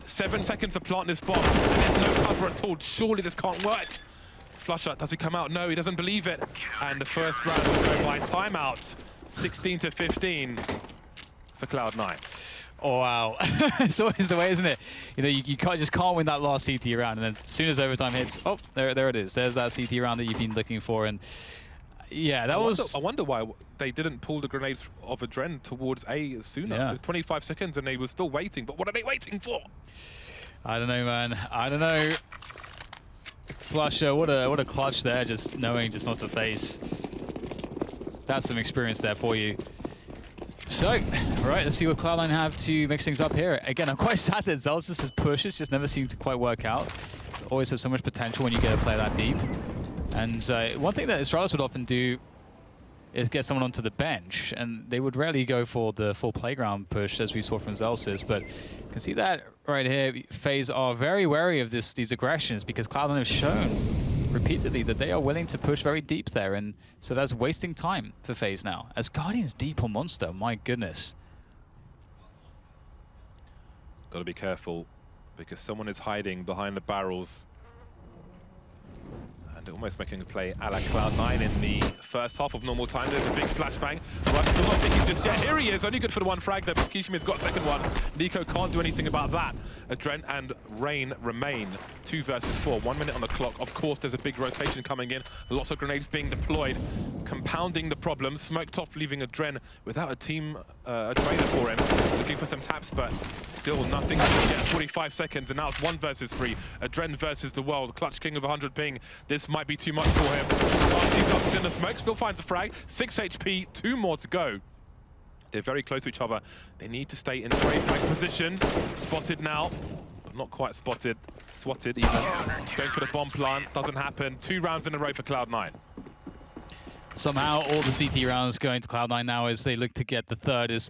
7 seconds to plant this bomb. And there's no cover at all. Surely this can't work. Flusher, does he come out? No, he doesn't believe it. And the first round will go by timeout. 16-15 for Cloud9. Oh, wow. It's always the way, isn't it? You can't win that last CT round, and then as soon as overtime hits, oh, there it is. There's that CT round that you've been looking for, and yeah, I wonder why they didn't pull the grenades of Adren towards A sooner. Yeah. 25 seconds, and they were still waiting. But what are they waiting for? I don't know, man. I don't know. Flusher, what a clutch there, just knowing just not to face. That's some experience there for you. So, right, let's see what Cloud9 have to mix things up here. Again, I'm quite sad that Celsius' pushes just never seem to quite work out. It always has so much potential when you get a player that deep. And one thing that Astralis would often do is get someone onto the bench, and they would rarely go for the full playground push, as we saw from Celsius. But you can see that right here, FaZe are very wary of these aggressions, because Cloud9 have shown repeatedly that they are willing to push very deep there, and so that's wasting time for FaZe now. As Guardian's deep on Monster, my goodness. Got to be careful, because someone is hiding behind the barrels. They're almost making a play a la Cloud9 in the first half of normal time. There's a big flashbang. Rush still not picking just yet. Here he is, only good for the one frag there, but Kishimi's got a second one. Nico can't do anything about that. Adren and Rain remain 2 versus 4. 1 minute on the clock. Of course, there's a big rotation coming in. Lots of grenades being deployed, compounding the problem. Smoked off, leaving Adren without a team, a trainer for him. Looking for some taps, but still nothing. Yeah, 45 seconds, and now it's 1 versus 3. Adren versus the world. Clutch King of 100 ping. This might be too much for him. He's in the smoke, still finds the frag. 6 HP, 2 more to go. They're very close to each other. They need to stay in great flank positions. Spotted now, but not quite spotted. Swatted even. Going for the bomb plant, doesn't happen. 2 rounds in a row for Cloud9. Somehow all the CT rounds going to Cloud9 now as they look to get the third. As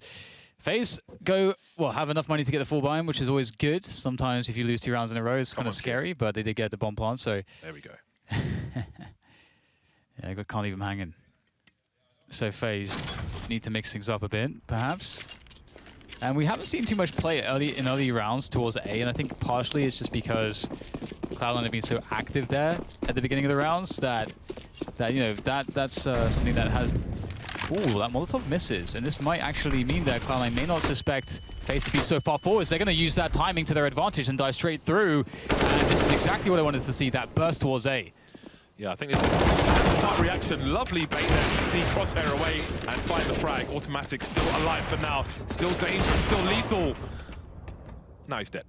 Faze have enough money to get the full buy-in, which is always good. Sometimes if you lose 2 rounds in a row, it's kind of scary, but they did get the bomb plant, so... There we go. Yeah, can't leave him hanging. So Faze need to mix things up a bit, perhaps. And we haven't seen too much play in early rounds towards A, and I think partially it's just because Cloud9 have been so active there at the beginning of the rounds that that's something that has... Ooh, that Molotov misses, and this might actually mean that Cloud9 may not suspect Faze to be so far forward. They're going to use that timing to their advantage and dive straight through, and this is exactly what I wanted to see, that burst towards A. Yeah, I think this is a smart reaction. Lovely bait there. See Crosshair away and find the frag. Automatic still alive for now. Still dangerous, still lethal. Now he's dead.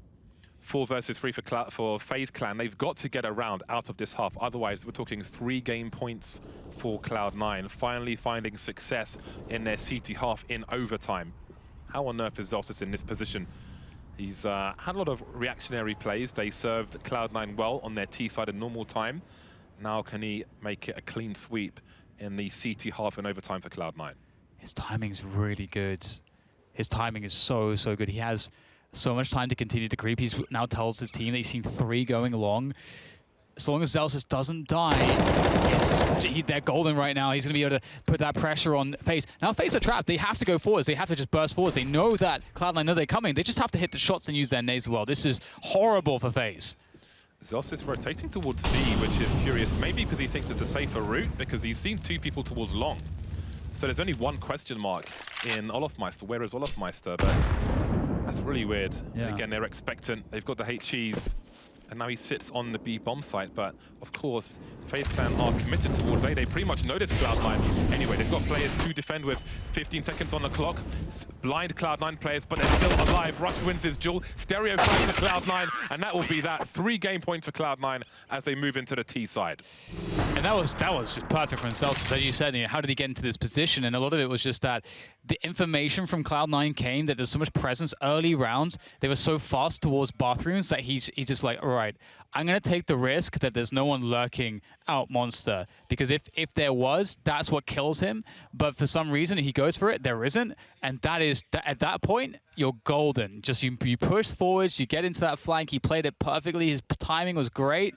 4 versus 3 for FaZe Clan. They've got to get a round out of this half. Otherwise, we're talking 3 game points for Cloud9. Finally finding success in their CT half in overtime. How on earth is Zelsis in this position? He's had a lot of reactionary plays. They served Cloud9 well on their T side in normal time. Now can he make it a clean sweep in the CT half in overtime for Cloud9? His timing's really good. His timing is so good. He has so much time to continue to creep. He's now tells his team that he's seen 3 going along. As long as Zelsis doesn't die, they're golden right now. He's going to be able to put that pressure on FaZe. Now FaZe are trapped. They have to go forwards. They have to just burst forwards. They know that Cloud9 know they're coming. They just have to hit the shots and use their nades well. This is horrible for FaZe. Zelsis rotating towards B, which is curious. Maybe because he thinks it's a safer route, because he's seen 2 people towards long. So there's only 1 question mark in Olofmeister. Where is Olofmeister? But that's really weird. Yeah. Again, they're expectant. They've got the HEs. And now he sits on the B bomb site, but of course, FaZe Clan are committed towards A. They pretty much noticed Cloud9. Anyway, they've got players to defend with 15 seconds on the clock. Blind Cloud9 players, but they're still alive. Rush wins his duel. Stereo flags for Cloud9, and that will be that. 3 game points for Cloud9 as they move into the T side. And that was perfect from Zelsis. As you said, how did he get into this position? And a lot of it was just that the information from Cloud9 came that there's so much presence early rounds. They were so fast towards bathrooms that he's just like, all right, I'm going to take the risk that there's no one lurking out monster. Because if there was, that's what kills him. But for some reason, he goes for it, there isn't. And that is, at that point, you're golden. Just you push forwards, you get into that flank. He played it perfectly. His timing was great.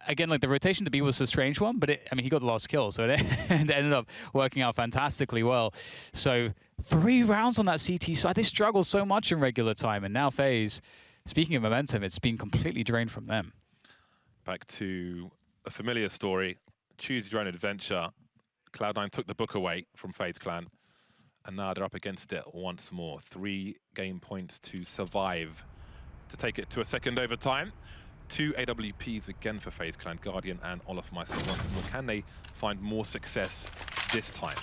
Again, like the rotation to B was a strange one, but he got the last kill, so it ended up working out fantastically well. So 3 rounds on that CT side. They struggled so much in regular time, and now FaZe, speaking of momentum, it's been completely drained from them. Back to a familiar story. Choose your own adventure. Cloud9 took the book away from FaZe Clan, and now they're up against it once more. 3 game points to survive, to take it to a second overtime. 2 AWPs again for FaZe Clan, Guardian and Olofmeister once more. Can they find more success this time?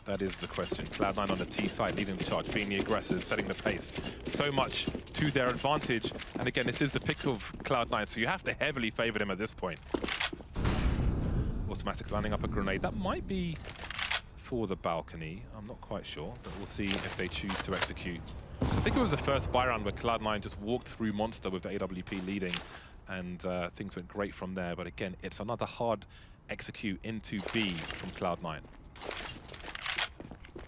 That is the question. Cloud9 on the T side, leading the charge, being the aggressors, setting the pace. So much to their advantage. And again, this is the pick of Cloud9, so you have to heavily favor them at this point. Automatic lining up a grenade. That might be for the balcony. I'm not quite sure, but we'll see if they choose to execute. I think it was the first buy round where Cloud9 just walked through Monster with the AWP leading, and things went great from there. But again, it's another hard execute into B from Cloud9.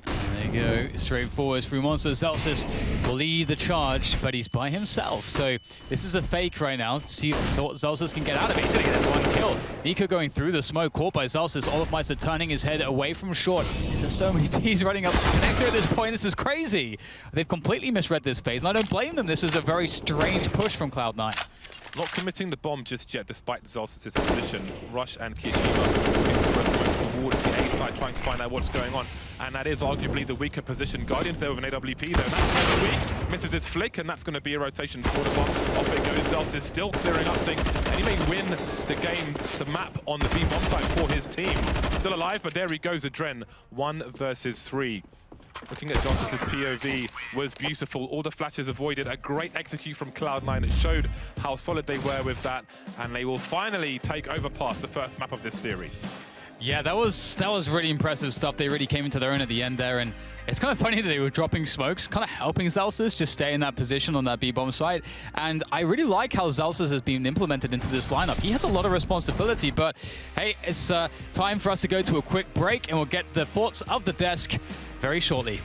There you go, straight forward through Monster. Zelsis will lead the charge, but he's by himself. So this is a fake right now. Let's see what Zelsis can get out of it. He's going to get that 1 kill. Nico going through the smoke, caught by Zelsis. Olofmeister turning his head away from short. There's so many T's running up connector at this point. This is crazy. They've completely misread this phase, and I don't blame them. This is a very strange push from Cloud9. Not committing the bomb just yet, despite Zalsis' position. Rush and Kiyoshiba towards the A side, trying to find out what's going on. And that is arguably the weaker position. Guardians there with an AWP, though. That's kind of weak. Misses his flick, and that's going to be a rotation for the bomb. Off it goes. Zalsis still clearing up things. And he may win the game, the map on the B bomb side for his team. Still alive, but there he goes, Adren. 1 versus 3. Looking at Zalsis' POV was beautiful. All the flashes avoided. A great execute from Cloud9. It showed how solid they were with that. And they will finally take over past the first map of this series. Yeah, that was really impressive stuff. They really came into their own at the end there, and it's kind of funny that they were dropping smokes, kind of helping Zalsis just stay in that position on that B-bomb site. And I really like how Zalsis has been implemented into this lineup. He has a lot of responsibility, but hey, it's time for us to go to a quick break, and we'll get the thoughts of the desk very shortly.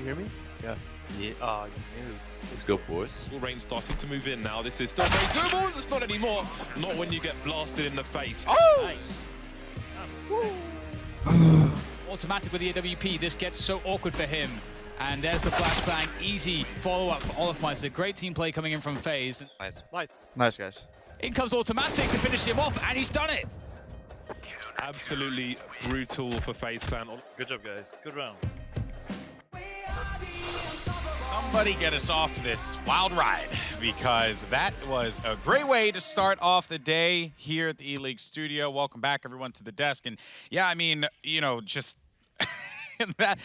You hear me? Yeah. Yeah. You moved. Let's go, boys. Rain starting to move in now. This is still very doable. It's not anymore. Not when you get blasted in the face. Oh! Nice. Automatic with the AWP. This gets so awkward for him. And there's the flashbang. Easy follow-up for Olofmeister. Great team play coming in from Faze. Nice. Nice. Nice, guys. In comes Automatic to finish him off, and he's done it. Absolutely brutal for Faze clan. Good job, guys. Good round. Somebody get us off this wild ride, because that was a great way to start off the day here at the E-League studio. Welcome back, everyone, to the desk. And yeah, I mean, you know, just that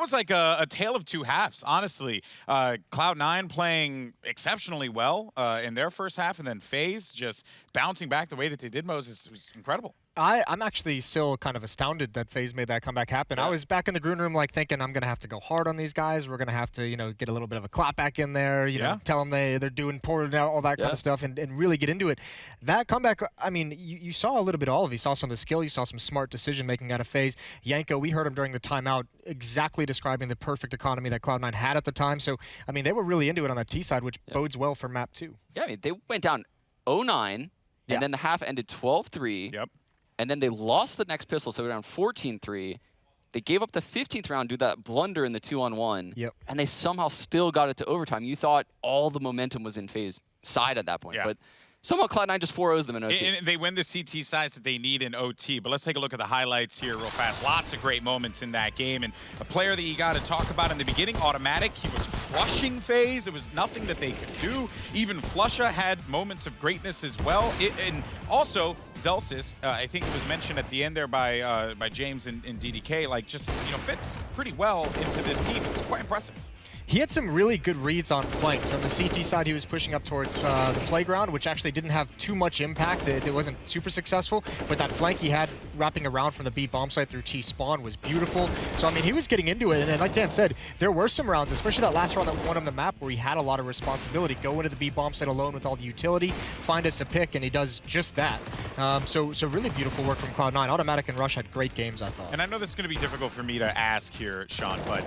was like a tale of two halves, honestly. Cloud9 playing exceptionally well in their first half, and then Faze just bouncing back the way that they did, Moses, was incredible. I'm actually still kind of astounded that FaZe made that comeback happen. I was back in the green room like thinking I'm going to have to go hard on these guys. We're going to have to, get a little bit of a clap back in there, you know, tell them they're doing poor now, all that kind of stuff, and really get into it. That comeback, I mean, you saw a little bit of all of it. You saw some of the skill. You saw some smart decision-making out of FaZe. Yanko, we heard him during the timeout exactly describing the perfect economy that Cloud9 had at the time. So, I mean, they were really into it on that T side, which bodes well for map 2. Yeah, I mean, they went down 0-9, and then the half ended 12-3. Yep. And then they lost the next pistol, so they were down 14-3. They gave up the 15th round, do that blunder in the 2-on-1. Yep. And they somehow still got it to overtime. You thought all the momentum was in FaZe side at that point. But somehow Cloud9 just 4-0s them in OT. And they win the CT size that they need in OT. But let's take a look at the highlights here real fast. Lots of great moments in that game. And a player that you got to talk about in the beginning, Automatic, he was crushing FaZe. It was nothing that they could do. Even Flusha had moments of greatness as well. And also, Zelsis, I think it was mentioned at the end there by James and DDK, like just, fits pretty well into this team. It's quite impressive. He had some really good reads on flanks. On the CT side, he was pushing up towards the playground, which actually didn't have too much impact. It wasn't super successful, but that flank he had wrapping around from the B bomb site through T spawn was beautiful. So, I mean, he was getting into it, and like Dan said, there were some rounds, especially that last round that won him the map, where he had a lot of responsibility. Go into the B bomb site alone with all the utility, find us a pick, and he does just that. So really beautiful work from Cloud9. Automatic and Rush had great games, I thought. And I know this is going to be difficult for me to ask here, Sean, but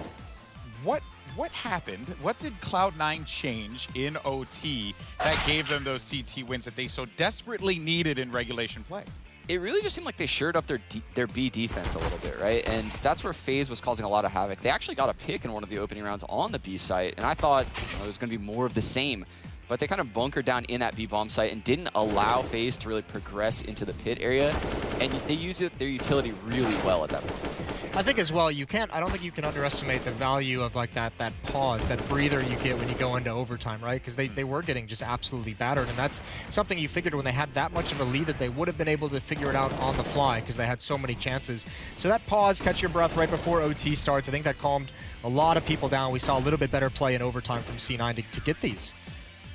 what happened? What did Cloud9 change in OT that gave them those CT wins that they so desperately needed in regulation play? It really just seemed like they shored up their B defense a little bit, right? And that's where FaZe was causing a lot of havoc. They actually got a pick in one of the opening rounds on the B site, and I thought it was going to be more of the same. But they kind of bunkered down in that B bomb site and didn't allow FaZe to really progress into the pit area. And they used their utility really well at that point. I think as well, I don't think you can underestimate the value of like that pause, that breather you get when you go into overtime, right? Because they were getting just absolutely battered, and that's something you figured when they had that much of a lead that they would have been able to figure it out on the fly because they had so many chances. So that pause, catch your breath right before OT starts, I think that calmed a lot of people down. We saw a little bit better play in overtime from C9 to get these.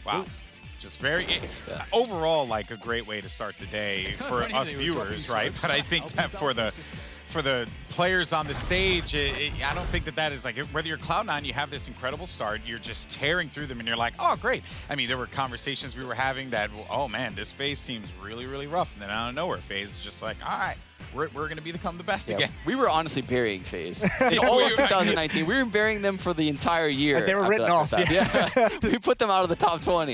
Wow. Just very, overall, like a great way to start the day for us viewers, right? But I think that for the players on the stage, I don't think that is like, whether you're Cloud9, you have this incredible start, you're just tearing through them and you're like, oh, great. I mean, there were conversations we were having that, oh man, this FaZe seems really, really rough. And then out of nowhere, FaZe is just like, all right, we're going to become the best again. We were honestly burying FaZe. In all of 2019, we were burying them for the entire year. And they were written off. Yeah. We put them out of the top 20.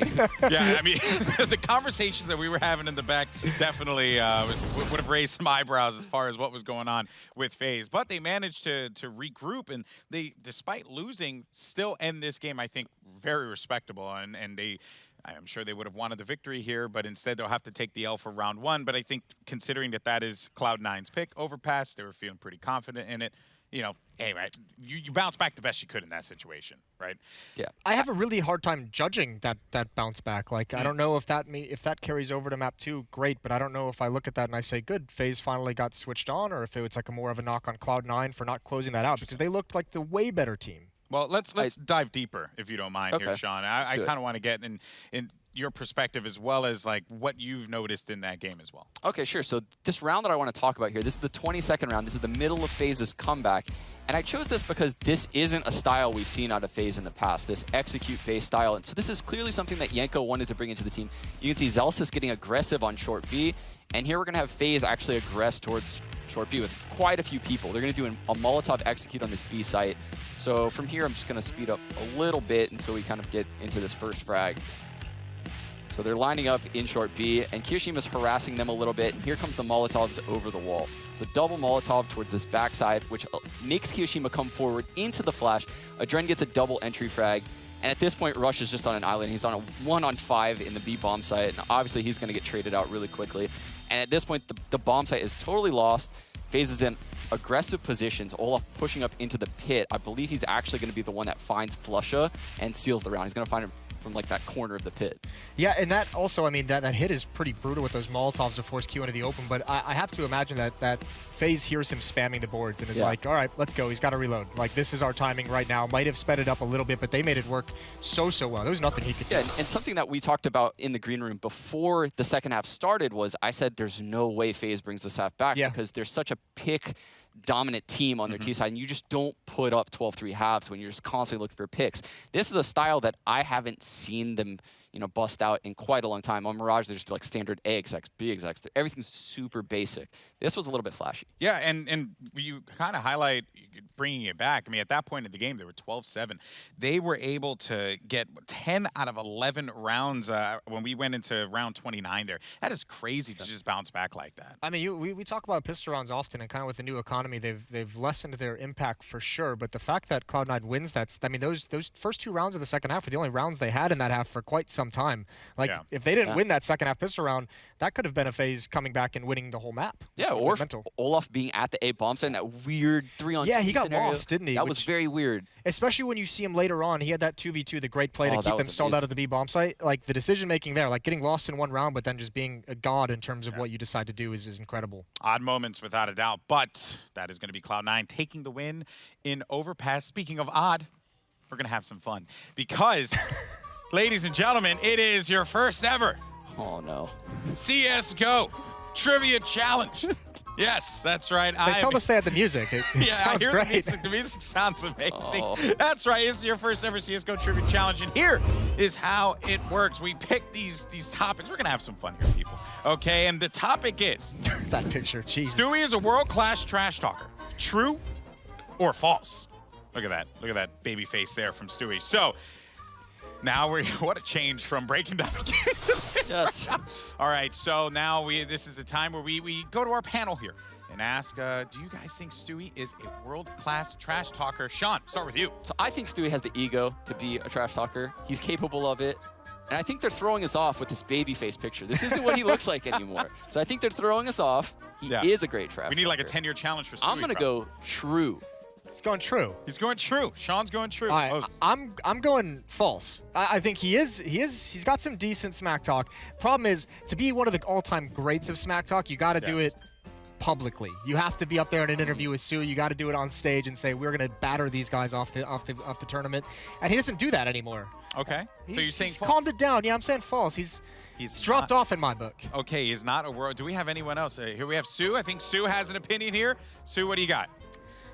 Yeah, I mean, the conversations that we were having in the back definitely would have raised some eyebrows as far as what was going on with FaZe. But they managed to regroup, and they, despite losing, still end this game, I think, very respectable. And I'm sure they would have wanted the victory here, but instead they'll have to take the L for round 1. But I think considering that is Cloud9's pick, Overpass, they were feeling pretty confident in it. Hey, right, you bounce back the best you could in that situation, right? Yeah. I have a really hard time judging that bounce back. Like, I don't know if that carries over to map 2, great, but I don't know if I look at that and I say, good, FaZe finally got switched on, or if it was like more of a knock on Cloud9 for not closing that out, because they looked like the way better team. Well, let's dive deeper, if you don't mind, here, Sean. I kind of want to get in your perspective as well as like what you've noticed in that game as well. Okay, sure. So this round that I want to talk about here, this is the 22nd round. This is the middle of FaZe's comeback. And I chose this because this isn't a style we've seen out of FaZe in the past, this execute-based style. And so this is clearly something that Yanko wanted to bring into the team. You can see Zelsis getting aggressive on short B. And here we're going to have FaZe actually aggress towards short B with quite a few people. They're going to do a Molotov execute on this B site. So from here, I'm just going to speed up a little bit until we kind of get into this first frag. So they're lining up in short B, and Kiroshima's harassing them a little bit. And here comes the Molotovs over the wall. So double Molotov towards this backside, which makes Kiyoshima come forward into the flash. Adren gets a double entry frag. And at this point, Rush is just on an island. He's on a 1-on-5 in the B bomb site. And obviously, he's going to get traded out really quickly. And at this point, the bomb site is totally lost. FaZe is in aggressive positions. Olaf pushing up into the pit. I believe he's actually going to be the one that finds Flusha and seals the round. He's going to find him from like that corner of the pit. Yeah, and that also, I mean, that hit is pretty brutal with those Molotovs to force Q into the open, but I have to imagine that Faze hears him spamming the boards and is like, all right, let's go. He's got to reload. Like, this is our timing right now. Might have sped it up a little bit, but they made it work so well. There was nothing he could do. Yeah, and something that we talked about in the green room before the second half started was I said there's no way Faze brings this half back because there's such a pick-dominant team on their T side, and you just don't put up 12-3 halves when you're just constantly looking for picks. This is a style that I haven't seen them bust out in quite a long time. On Mirage, they're just like standard A execs, B execs. Everything's super basic. This was a little bit flashy. Yeah, and you kind of highlight bringing it back. I mean, at that point in the game, they were 12-7. They were able to get 10 out of 11 rounds when we went into round 29 there. That is crazy to just bounce back like that. I mean, we talk about pistol rounds often, and kind of with the new economy, they've lessened their impact for sure. But the fact that Cloud9 wins, I mean, those first 2 rounds of the second half were the only rounds they had in that half for quite some time. Like, if they didn't win that second half pistol round, that could have been a Faze coming back and winning the whole map. Yeah, or Olaf being at the A bomb site in that weird 3-on-2 Yeah, he got scenario. lost, didn't he? That was very weird. Especially when you see him later on. He had that 2v2, the great play to keep them stalled out of the B bomb site. Like, the decision-making there, like getting lost in one round, but then just being a god in terms of what you decide to do is incredible. Odd moments, without a doubt, but that is going to be Cloud9 taking the win in Overpass. Speaking of odd, we're going to have some fun because... Ladies and gentlemen, it is your first ever CSGO Trivia Challenge. Yes, that's right. They told us they had the music. It sounds I hear great. the music sounds amazing. That's right. This is your first ever CSGO Trivia Challenge, and here is how it works. We pick these topics. We're going to have some fun here, people. Okay, and the topic is... that picture, Jesus. Stewie is a world-class trash talker. True or false? Look at that. Look at that baby face there from Stewie. So... Now what a change from breaking down the game. Yes. All right, so now this is a time where we go to our panel here and ask, do you guys think Stewie is a world-class trash talker? Sean, start with you. So I think Stewie has the ego to be a trash talker. He's capable of it. And I think they're throwing us off with this baby face picture. This isn't what he looks like anymore. So I think they're throwing us off. He is a great trash talker. We need like a 10-year challenge for Stewie. I'm going to go true. He's going true. He's going true. Sean's going true. Right, I'm going false. I think he's got some decent smack talk. Problem is, to be one of the all-time greats of smack talk, you got to do it publicly. You have to be up there in an interview with Sue. You got to do it on stage and say we're going to batter these guys off the tournament. And he doesn't do that anymore. Okay. So you're saying he's false? Calmed it down. Yeah, I'm saying false. He's dropped off in my book. Okay, he's not a world. Do we have anyone else? Here we have Sue. I think Sue has an opinion here. Sue, what do you got?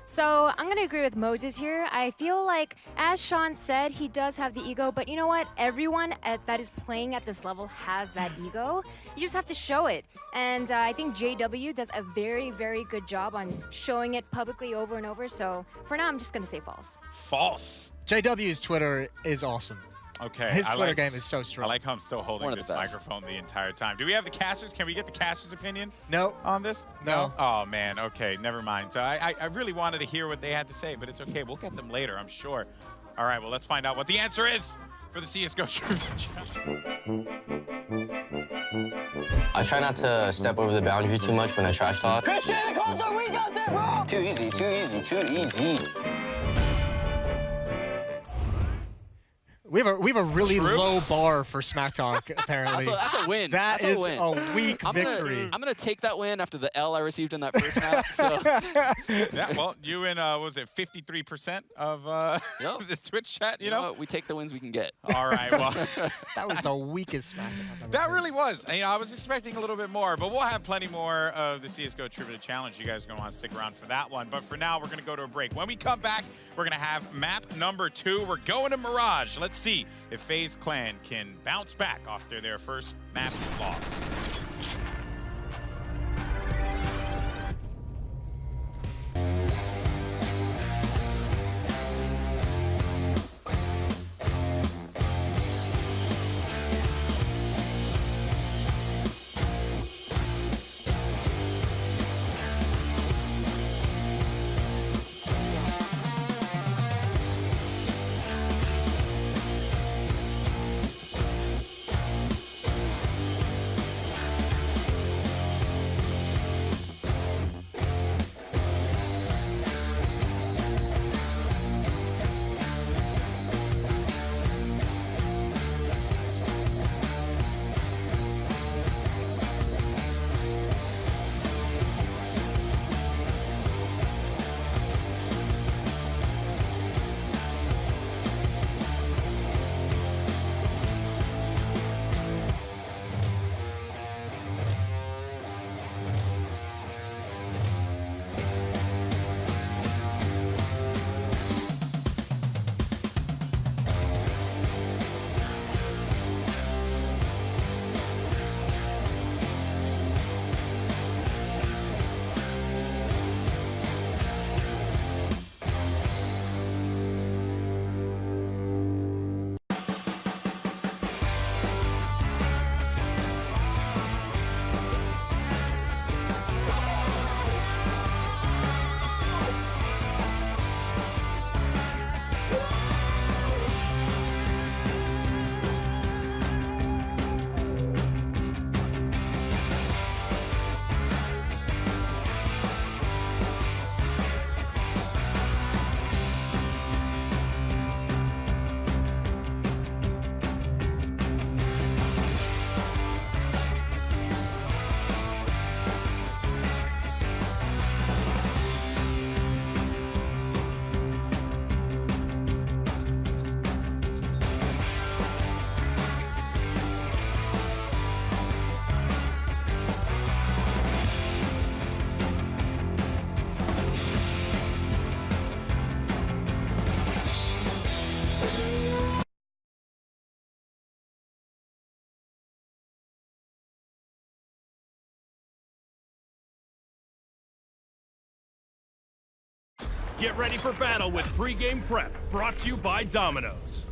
So I'm going to agree with Moses here. I feel like, as Sean said, he does have the ego, but you know what? Everyone that is playing at this level has that ego. You just have to show it. And I think JW does a very, very good job on showing it publicly over and over. So for now, I'm just going to say false. False. JW's Twitter is awesome. Okay. His Twitter game is so strong. I like how I'm still holding this microphone the entire time. Do we have the casters? Can we get the casters' opinion? No. On this? No. Oh, man. Okay. Never mind. So I really wanted to hear what they had to say, but it's okay. We'll get them later, I'm sure. All right. Well, let's find out what the answer is for the CSGO Trivia Challenge. I try not to step over the boundary too much when I trash talk. Christian, close our week out there, bro! Too easy, too easy, too easy. We have a really low bar for smack talk, apparently. That's a win. That's a a win. a weak victory. I'm gonna take that win after the L I received in that first map. So. Yeah, well, you and was it 53% of the Twitch chat? You know, we take the wins we can get. All right, well, that was the weakest smack. That really was. I was expecting a little bit more, but we'll have plenty more of the CSGO Trivia Challenge. You guys are gonna want to stick around for that one. But for now, we're gonna go to a break. When we come back, we're gonna have map number 2. We're going to Mirage. Let's see if FaZe Clan can bounce back after their first map loss. Get ready for battle with pre-game prep, brought to you by Domino's.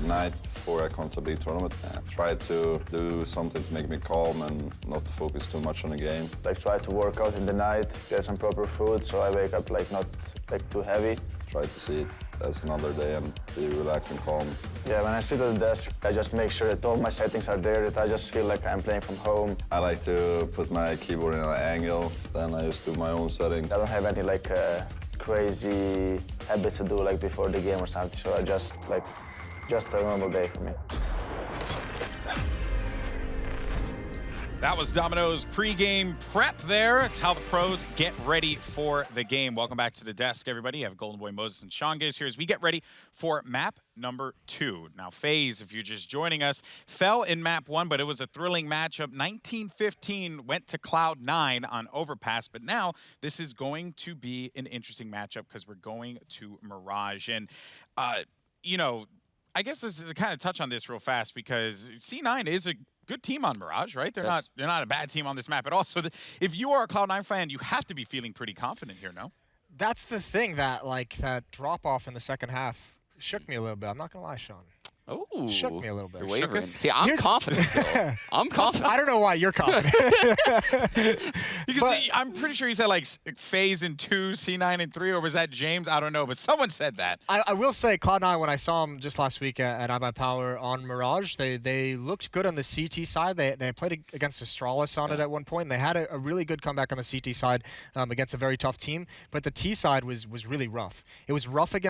Night before I come to a big tournament, I try to do something to make me calm and not focus too much on the game. Like try to work out in the night, get some proper food, so I wake up like not like too heavy. Try to see it as another day and be relaxed and calm. Yeah, when I sit at the desk, I just make sure that all my settings are there, that I just feel like I'm playing from home. I like to put my keyboard in an angle, then I just do my own settings. I don't have any like crazy habits to do like before the game or something, so I just a normal day for me. That was Domino's pre-game prep there. It's how the pros get ready for the game. Welcome back to the desk, everybody. I have Golden Boy Moses and Sean Gaze here as we get ready for map number 2. Now, Faze, if you're just joining us, fell in map 1, but it was a thrilling matchup. 19-15 went to Cloud9 on Overpass, but now this is going to be an interesting matchup because we're going to Mirage. And, you know, I guess this is to kind of touch on this real fast because C9 is a good team on Mirage, right? They're not a bad team on this map at all. So if you are a Cloud9 fan, you have to be feeling pretty confident here, no? That's the thing that that drop off in the second half shook me a little bit. I'm not gonna lie, Sean. Oh, shook me a little bit. You're wavering. See, I'm confident still. I'm confident. I don't know why you're confident. Because I'm pretty sure you said like Faze in 2, C9 in 3, or was that James? I don't know, but someone said that. I will say Cloud9, when I saw him just last week at iBuyPower on Mirage, they looked good on the CT side. They played against Astralis on it at one point, and they had a really good comeback on the CT side against a very tough team. But the T side was really rough. It was rough against